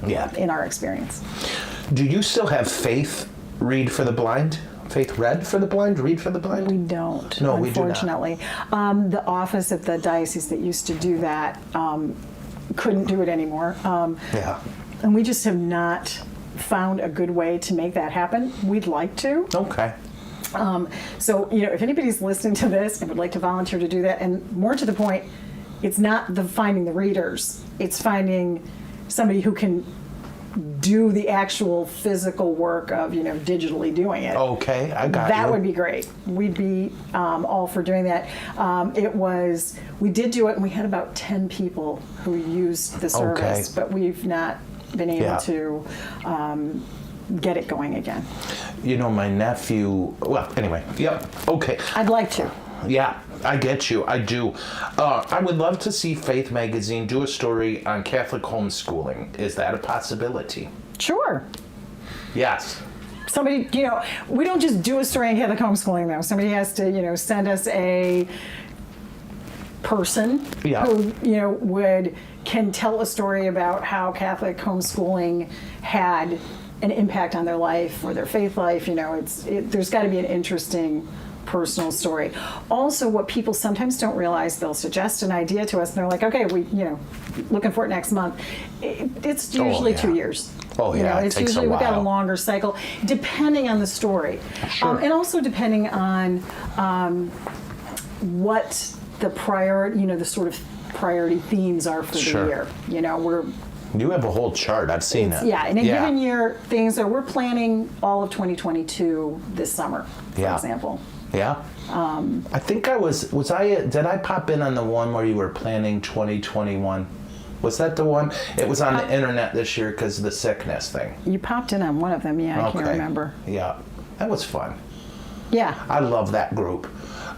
Yeah. In our experience. Do you still have Faith read for the blind? Faith read for the blind? Read for the blind? We don't, no, we do not. unfortunately. The office at the diocese that used to do that couldn't do it anymore. Yeah. And we just have not found a good way to make that happen. We'd like to. Okay. So, if anybody's listening to this and would like to volunteer to do that, and more to the point, it's not finding the readers, it's finding somebody who can do the actual physical work of, digitally doing it. Okay, I got That you. would be great. We'd be all for doing that. We did do it, and we had about 10 people who used the service, but we've not been able to get it going again. My nephew, well, anyway, yep, okay. I'd like to. Yeah, I get you, I do. I would love to see Faith Magazine do a story on Catholic homeschooling. Is that a possibility? Sure. Yes. Somebody, we don't just do a story on Catholic homeschooling, though. Somebody has to, send us a person who, can tell a story about how Catholic homeschooling had an impact on their life or their faith life. There's got to be an interesting personal story. Also, what people sometimes don't realize, they'll suggest an idea to us and they're like, okay, we, looking for it next month. It's usually 2 years. Oh yeah, it's it takes usually a while. we've got a longer cycle, depending on the story, Sure. and also depending on what the priority, the sort of priority themes are for Sure. the year. You have a whole chart. I've seen it. Yeah, in a given year, we're planning all of 2022 this summer, for example. Yeah. I think did I pop in on the one where you were planning 2021? Was that the one? It was on the internet this year because of the sickness thing. You popped in on one of them, I can't remember. Yeah, that was fun. Yeah. I love that group.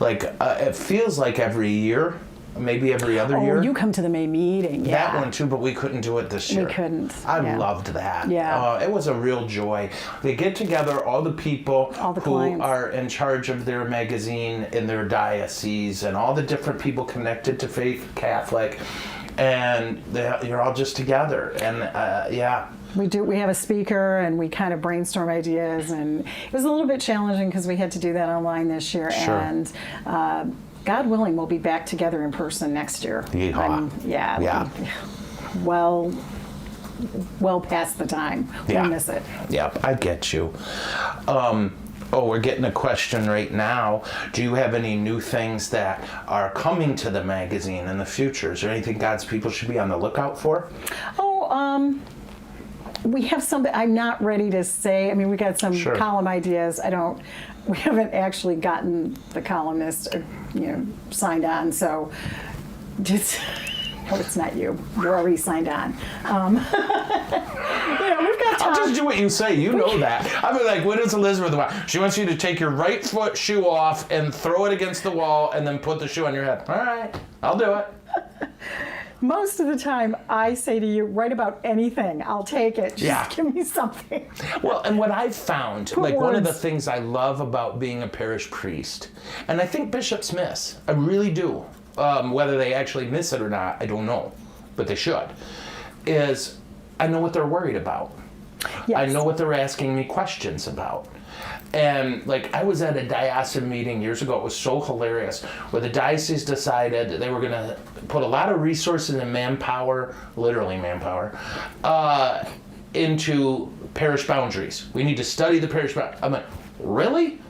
Like, it feels like every year, maybe every other year. Oh, you come to the May meeting, yeah. That one too, but we couldn't do it this year. We couldn't. I loved that. Yeah. It was a real joy. They get together, all the people All the who clients. are in charge of their magazine in their diocese, and all the different people connected to Faith Catholic, and you're all just together. And We have a speaker, and we kind of brainstorm ideas, and it was a little bit challenging because we had to do that online this year. Sure. And God willing, we'll be back together in person next year. Yeehaw. Yeah. Well past the time. We'll miss it. Yep, I get you. We're getting a question right now. Do you have any new things that are coming to the magazine in the future? Is there anything God's people should be on the lookout for? We have something I'm not ready to say. I mean, we got some column ideas. We haven't actually gotten the columnist, signed on. So just, no, it's not you. You're already signed on. We've got I'll just do what you say. You know that. I'll be like, what does Elizabeth want? She wants you to take your right foot shoe off and throw it against the wall and then put the shoe on your head. All right, I'll do it. Most of the time, I say to you, write about anything. I'll take it. Just give me something. Well, and what I've found, one of the words. things I love about being a parish priest, and I think bishops miss, I really do, whether they actually miss it or not, I don't know, but they should, is I know what they're worried about. Yes. I know what they're asking me questions about. And I was at a diocesan meeting years ago. It was so hilarious, where the diocese decided that they were going to put a lot of resources and manpower, literally manpower, into parish boundaries. We need to study the parish boundaries. I'm like, really?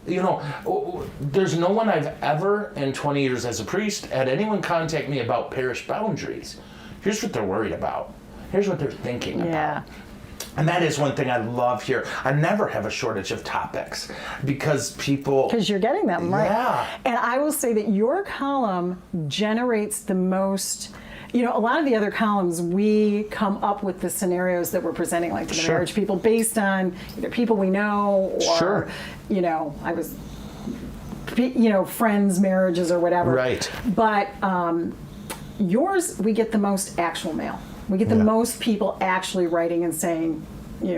There's no one I've ever, in 20 years as a priest, had anyone contact me about parish boundaries. Here's what they're worried about. Here's what they're thinking about. And that is one thing I love here. I never have a shortage of topics because you're getting them, right? Yeah. And I will say that your column generates the most. A lot of the other columns, we come up with the scenarios that we're presenting, like to the marriage people, based on either people we know or, friends, marriages, or whatever. Right. But yours, we get the most actual mail. We get the most people actually writing and saying,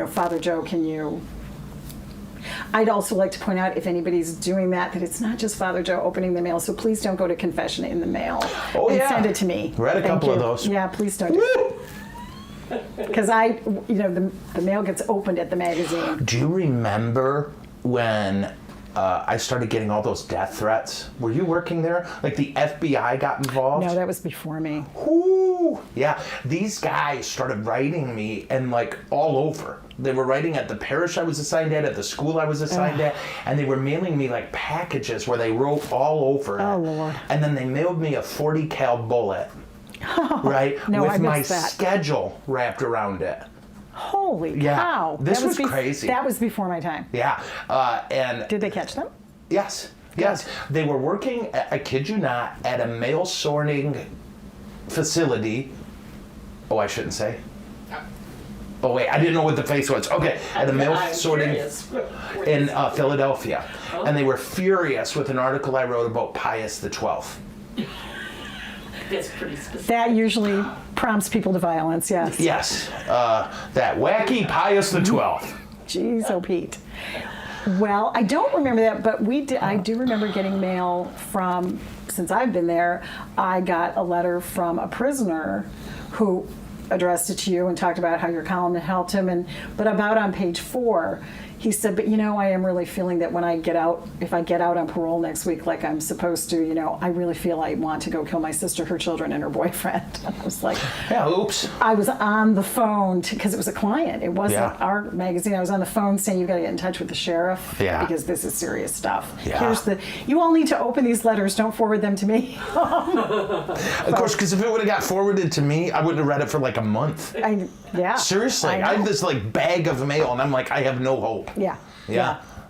Father Joe, can you... I'd also like to point out, if anybody's doing that it's not just Father Joe opening the mail, so please don't go to confession in the mail and send it to me. Read a couple of those. Yeah, please don't. Because the mail gets opened at the magazine. Do you remember when I started getting all those death threats? Were you working there? Like the FBI got involved? No, that was before me. Ooh, yeah. These guys started writing me and all over. They were writing at the parish I was assigned at the school I was assigned at, and they were mailing me packages where they wrote all over it. Oh, Lord. And then they mailed me a 40 cal bullet, right? No, with I my missed that. Schedule wrapped around it. Holy cow. This was crazy. That was before my time. Yeah. And did they catch them? Yes. Yes. They were working, I kid you not, at a mail sorting facility. Oh, I shouldn't say. Oh, wait, I didn't know what the face was. Okay, at a mail sorting in Philadelphia. Oh. And they were furious with an article I wrote about Pius XII. That's pretty specific. That usually prompts people to violence, yes. Yes, that wacky Pius XII. Jeez, oh Pete. Well, I don't remember that, but I do remember getting mail from, since I've been there, I got a letter from a prisoner who addressed it to you and talked about how your column had helped him, but about on page 4, he said, but I am really feeling that when I get out, if I get out on parole next week like I'm supposed to, I really feel I want to go kill my sister, her children, and her boyfriend. I was like, Yeah, oops. I was on the phone because it was a client. It wasn't our magazine. I was on the phone saying, you've got to get in touch with the sheriff because this is serious stuff. Yeah. You all need to open these letters. Don't forward them to me. Of course, because if it would have got forwarded to me, I wouldn't have read it for like a month. Seriously, I have this like bag of mail, and I'm like, I have no hope. Yeah.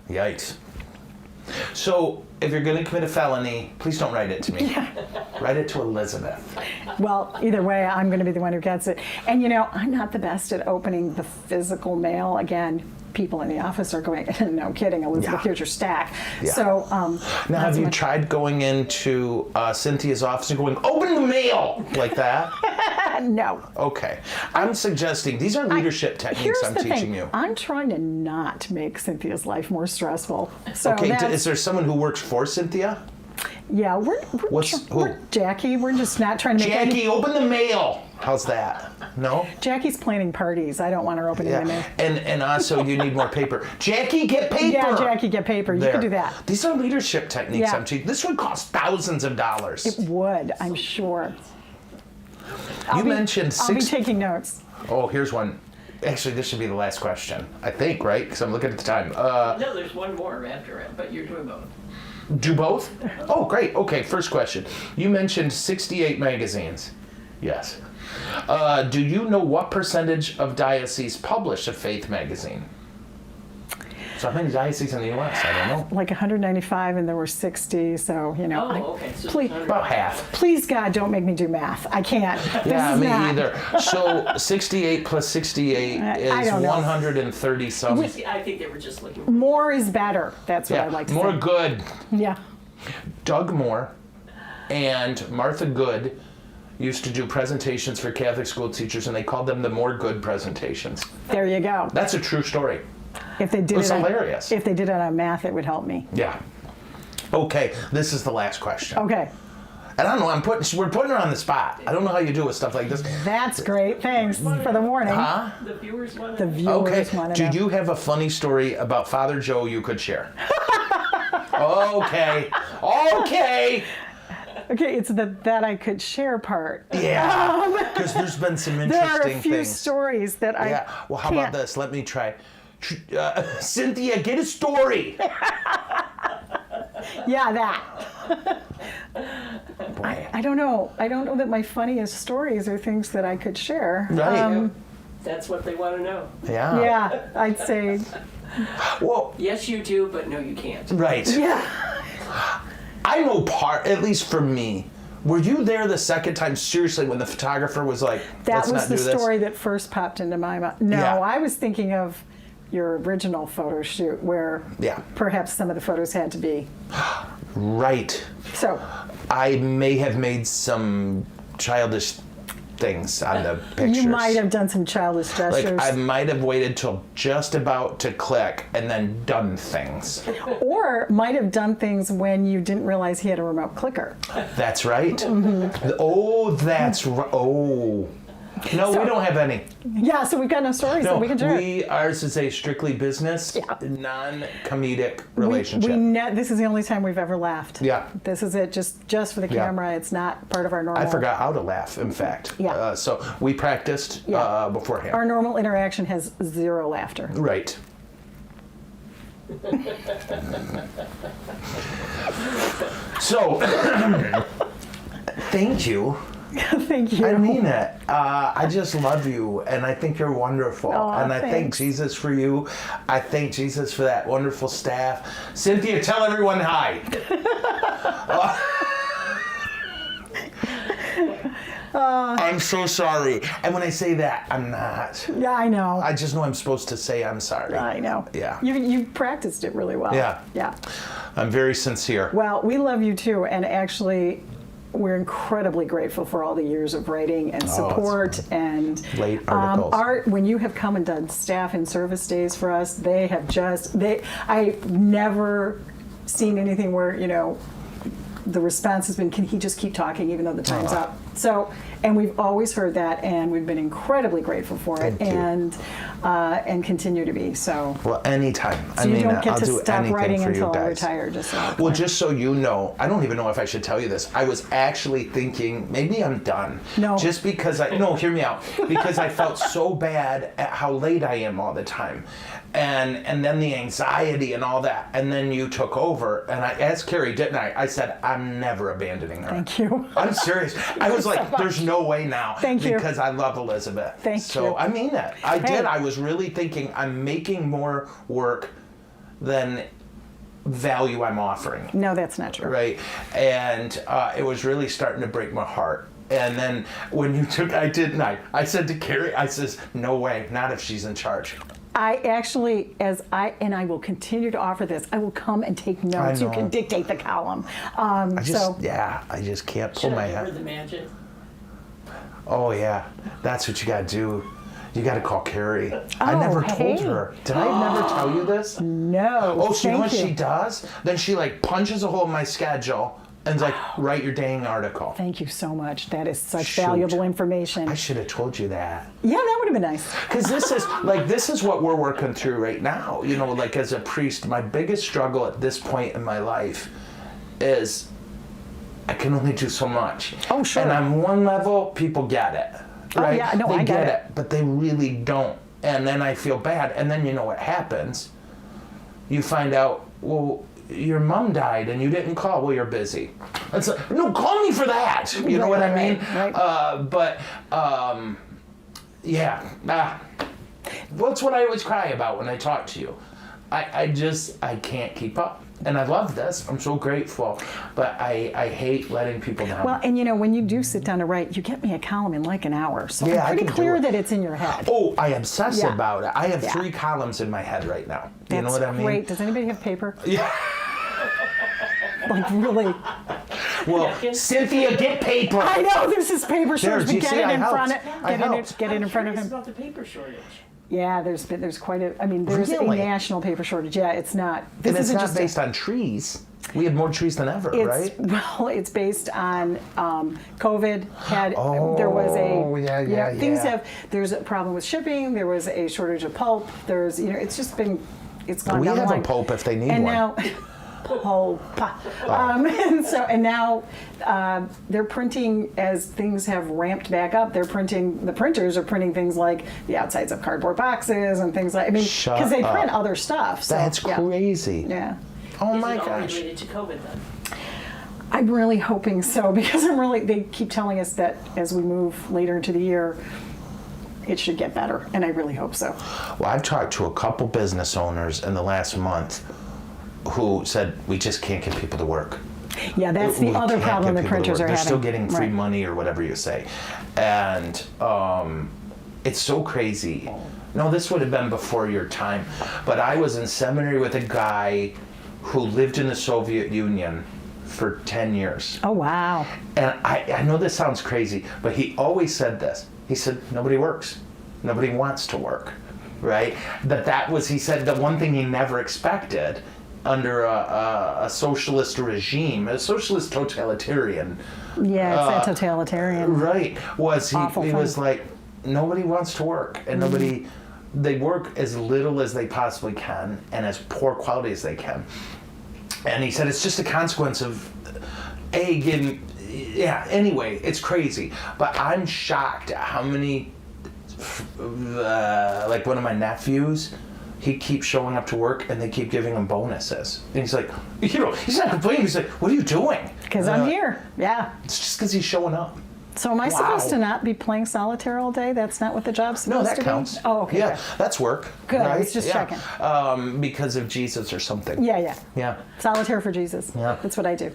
Yikes. So, if you're going to commit a felony, please don't write it to me. Write it to Elizabeth. Well, either way, I'm going to be the one who gets it. And I'm not the best at opening the physical mail. Again, people in the office are going, no kidding, Elizabeth, here's your stack. Yeah. So, now, have you tried going into Cynthia's office and going, open the mail, like that? No. Okay. I'm suggesting, these are leadership techniques I'm teaching you. I'm trying to not make Cynthia's life more stressful. So Okay, is there someone who works for Cynthia? Yeah, we're Jackie. We're just not trying to make Jackie, open the mail. How's that? No? Jackie's planning parties. I don't want her opening the mail. And also you need more paper. Jackie, get paper. Yeah, Jackie, get paper. You can do that. These are leadership techniques I'm teaching. This would cost thousands of dollars. It would, I'm sure. You mentioned I'll be taking notes. Oh, here's one. Actually, this should be the last question. I think, right? Because I'm looking at the time. No, there's one more after it, but you're doing both. Do both? Oh, great. Okay, first question. You mentioned 68 magazines. Yes. Do you know what percentage of dioceses publish a faith magazine? So how many dioceses in the U.S.? I don't know. Like 195, and there were 60. So okay. So please, about half. Please, God, don't make me do math. I can't. Yeah, me either. So 68 plus 68 is 130 some. I think they were just looking. More is better. That's what I'd like to say. More good. Yeah. Doug Moore and Martha Good used to do presentations for Catholic school teachers, and they called them the More Good presentations. There you go. That's a true story. If they did it's hilarious. If they did it on math, it would help me. Yeah. Okay, this is the last question. Okay. And I don't know, we're putting her on the spot. I don't know how you do with stuff like this. That's great. Thanks for the warning. Huh? The viewers want to know. Okay. Want Do to know. you have a funny story about Father Joe you could share? Okay. Okay. Okay, it's the that I could share part. Yeah. Because there's been some interesting things. There are a few things. Stories that I Yeah. Well, how about this? Let me try. Cynthia, get a story. Yeah, that. Boy. I don't know. I don't know that my funniest stories are things that I could share. Right. That's what they want to know. Yeah. Yeah, I'd say. Well, Yes, you do, but no, you can't. right. Yeah. I know at least for me. Were you there the second time, seriously, when the photographer was like, That let's was not the do this? story that first popped into my mind. No, Yeah. I was thinking of your original photo shoot where perhaps some of the photos had to be. Right. So. I may have made some childish things on the pictures. You might have done some childish gestures. Like, I might have waited till just about to click and then done things. Or might have done things when you didn't realize he had a remote clicker. That's right. Mm-hmm. Oh, that's right. Oh. No, we don't have any. Yeah, so we've got no stories that we can share. Ours is a strictly business, non-comedic relationship. This is the only time we've ever laughed. Yeah. This is it, just for the camera. It's not part of our normal. I forgot how to laugh, in fact. Yeah. So we practiced beforehand. Our normal interaction has zero laughter. Right. So, thank you. Thank you. I mean it. I just love you, and I think you're wonderful. And I thank Jesus for you. I thank Jesus for that wonderful staff. Cynthia, tell everyone hi. I'm so sorry. And when I say that, I'm not. Yeah, I know. I just know I'm supposed to say I'm sorry. I know. Yeah. You practiced it really well. Yeah. Yeah. I'm very sincere. Well, we love you too, and actually, we're incredibly grateful for all the years of writing and support and late articles. When you have come and done staff and service days for us, they have I've never seen anything where, the response has been, can he just keep talking even though the time's up? So, and we've always heard that, and we've been incredibly grateful for it, Thank you. and continue to be. So, Well, anytime. so you don't get I'll to do stop anything writing for you until I guys. retire. Just so Well, just so you know, I don't even know if I should tell you this. I was actually thinking maybe I'm done. No. Just because no, hear me out. Because I felt so bad at how late I am all the time. And then the anxiety and all that. And then you took over. And I asked Carrie, didn't I? I said, I'm never abandoning her. Thank you. I'm serious. I was like, so there's no way now. Thank you. Because I love Elizabeth. Thank you. So I mean it. I Hey. did. I was really thinking I'm making more work than value I'm offering. No, that's not true. Right. And it was really starting to break my heart. And then when you took, I said to Carrie, I says, no way, not if she's in charge. I actually, and I will continue to offer this, I will come and take notes. You know. can dictate the column. I just can't pull Should my I give her head. the magic? Oh yeah, that's what you gotta do. You gotta call Carrie. I never told hey. her. Did I never tell you this? No. Oh, so you know what thank she does? Then she like punches a hole in my schedule and's like, write your dang article. Thank you so much. That is such Shoot. valuable information. I should have told you that. Yeah, that would have been nice. Because this is what we're working through right now. You know, like as a priest, my biggest struggle at this point in my life is I can only do so much. Oh, sure. And on one level, people get it. Right? yeah, no, they I get it, but they really don't. And then I feel bad. And then you know what happens? You find out, well, your mom died and you didn't call. Well, you're busy. It's like, no, call me for that. You know what I mean? Right. Yeah. That's what I always cry about when I talk to you. I can't keep up. And I love this. I'm so grateful. But I hate letting people down. Well, and you know, when you do sit down to write, you get me a column in like an hour. So Yeah, I I'm pretty can do clear it. that it's in your head. Oh, I obsess Yeah. about it. I have Yeah. 3 columns in my head right now. That's You know what I mean? great. Does anybody have paper? Yeah. Like really? Well, Cynthia, get paper. I know this is paper shortage. do you Get see? it I in front helped. of I helped. get it in front of I'm curious him. about the paper shortage. Yeah, there's quite a. I mean, there's Really? a national paper shortage. Yeah, it's not. This And it's isn't not just based on trees. We had more trees than ever, right? Well, it's based on COVID. There was Oh, a yeah. things have. There's a problem with shipping. There was a shortage of pulp. There's it's just been it's gone We down the have a line. pulp if they need and one. now pulp. And now they're printing as things have ramped back up. The printers are printing things like the outsides of cardboard boxes and things like. I mean, Shut because they print up. other stuff. So, That's yeah. crazy. Yeah. Oh Is my it all gosh. related to COVID then? I'm really hoping so because they keep telling us that as we move later into the year, it should get better, and I really hope so. Well, I've talked to a couple business owners in the last month who said we just can't get people to work. Yeah, that's the We other can't problem get the people to printers work. are They're having. still getting free Right. money or whatever you say. And it's so crazy. No, this would have been before your time. But I was in seminary with a guy who lived in the Soviet Union for 10 years. Oh, wow. And I know this sounds crazy, but he always said this. He said, nobody works. Nobody wants to work, right? He said the one thing he never expected under a socialist regime, a socialist totalitarian. Yeah, it's that totalitarian. Right, was Awful he thing. was like, nobody wants to work, and they work as little as they possibly can and as poor quality as they can. And he said it's just a consequence of anyway, it's crazy. But I'm shocked at how many, like one of my nephews, he keeps showing up to work and they keep giving him bonuses. And he's like, he's not complaining. He's like, what are you doing? Because I'm here. Yeah. It's just because he's showing up. So am I Wow. supposed to not be playing solitaire all day? That's not what the job's supposed No, that to counts. be? Oh, okay. Yeah, good. that's work. Good, I Right? was just checking. Because of Jesus or something. Yeah. Yeah. Solitaire for Jesus. Yeah. That's what I do.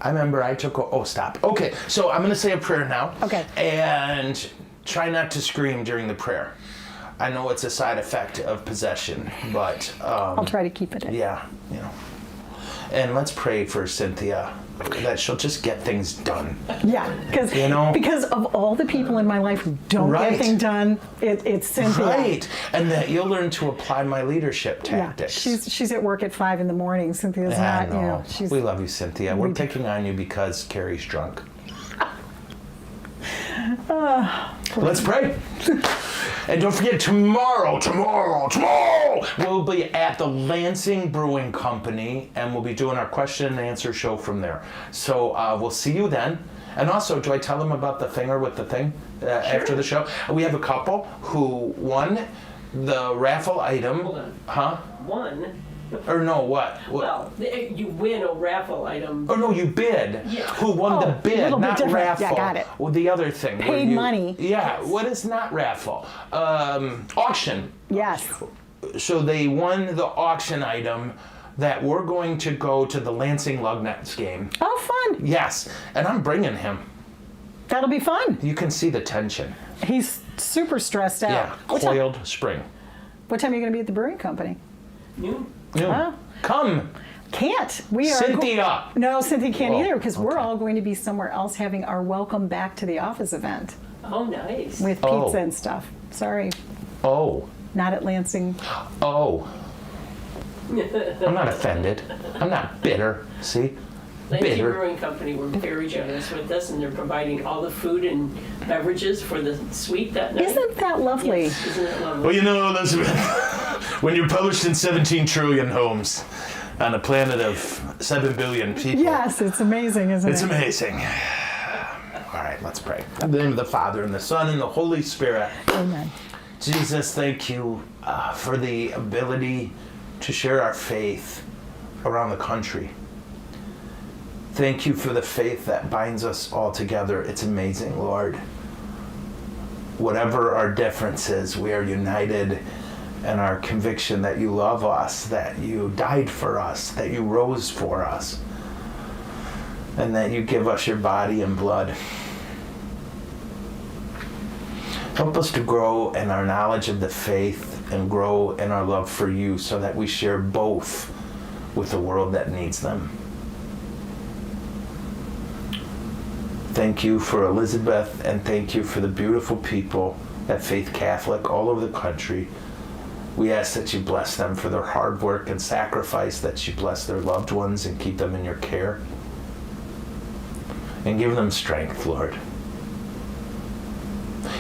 I remember I took stop. Okay, so I'm going to say a prayer now. Okay. And try not to scream during the prayer. I know it's a side effect of possession, but I'll try to keep it in. yeah, And let's pray for Cynthia that she'll just get things done. Yeah, because of all the people in my life who don't Right. get things done, it's Cynthia. Right, and that you'll learn to apply my leadership Yeah, tactics. she's at work at 5 a.m. Cynthia's I not. know. She's We love you, Cynthia. We're picking on you because Carrie's drunk. Let's pray. And don't forget, tomorrow, we'll be at the Lansing Brewing Company, and we'll be doing our question and answer show from there. So we'll see you then. And also, do I tell them about the thinger with the thing after the show? We have a couple who won the raffle item. Hold on. Huh? One. Or no, what? Well, you win a raffle item. Oh no, you bid. Yeah. Who won the a bid, little bit not different. raffle. Yeah, got it. Well, the other thing. where Paid money. Yeah, what is not raffle? Auction. Yes. So they won the auction item that we're going to go to the Lansing Lugnets game. Oh, fun. Yes, and I'm bringing him. That'll be fun. You can see the tension. He's super stressed out. Yeah, coiled spring. What time are you going to be at the brewing company? Noon. No. Huh? Come, Can't. We are. Cynthia. No, Cynthia can't Oh, either because we're okay. all going to be somewhere else having our welcome back to the office event Oh, nice. with Oh. pizza and stuff. Sorry, Oh, not at Lansing. oh. I'm not offended. I'm not bitter. See? Lansing Bitter. Brewing Company were very generous with us, and they're providing all the food and beverages for the suite that night. Isn't that lovely? Yes, isn't it lovely? Well, you know, Elizabeth, when you're published in 17 trillion homes on a planet of 7 billion people, Yes, it's amazing, isn't it's it? amazing. All right, let's pray. In the name of the Father, and the Son, and the Holy Spirit. Amen. Jesus, thank you for the ability to share our faith around the country. Thank you for the faith that binds us all together. It's amazing, Lord. Whatever our differences, we are united in our conviction that you love us, that you died for us, that you rose for us, and that you give us your body and blood. Help us to grow in our knowledge of the faith and grow in our love for you so that we share both with the world that needs them. Thank you for Elizabeth, and thank you for the beautiful people at Faith Catholic all over the country. We ask that you bless them for their hard work and sacrifice, that you bless their loved ones and keep them in your care. And give them strength, Lord.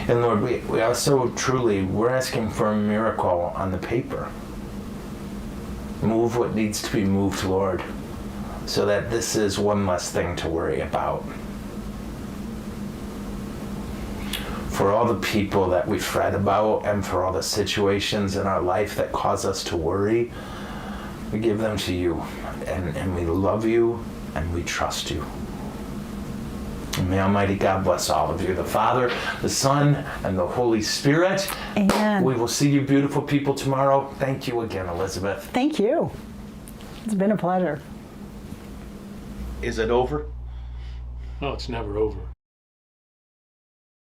And Lord, we also truly, we're asking for a miracle on the paper. Move what needs to be moved, Lord, so that this is one less thing to worry about. For all the people that we've read about and for all the situations in our life that cause us to worry, we give them to you. And we love you and we trust you. And may Almighty God bless all of you, the Father, the Son, and the Holy Spirit. Amen. We will see you beautiful people tomorrow. Thank you again, Elizabeth. Thank you. It's been a pleasure. Is it over? No, it's never over.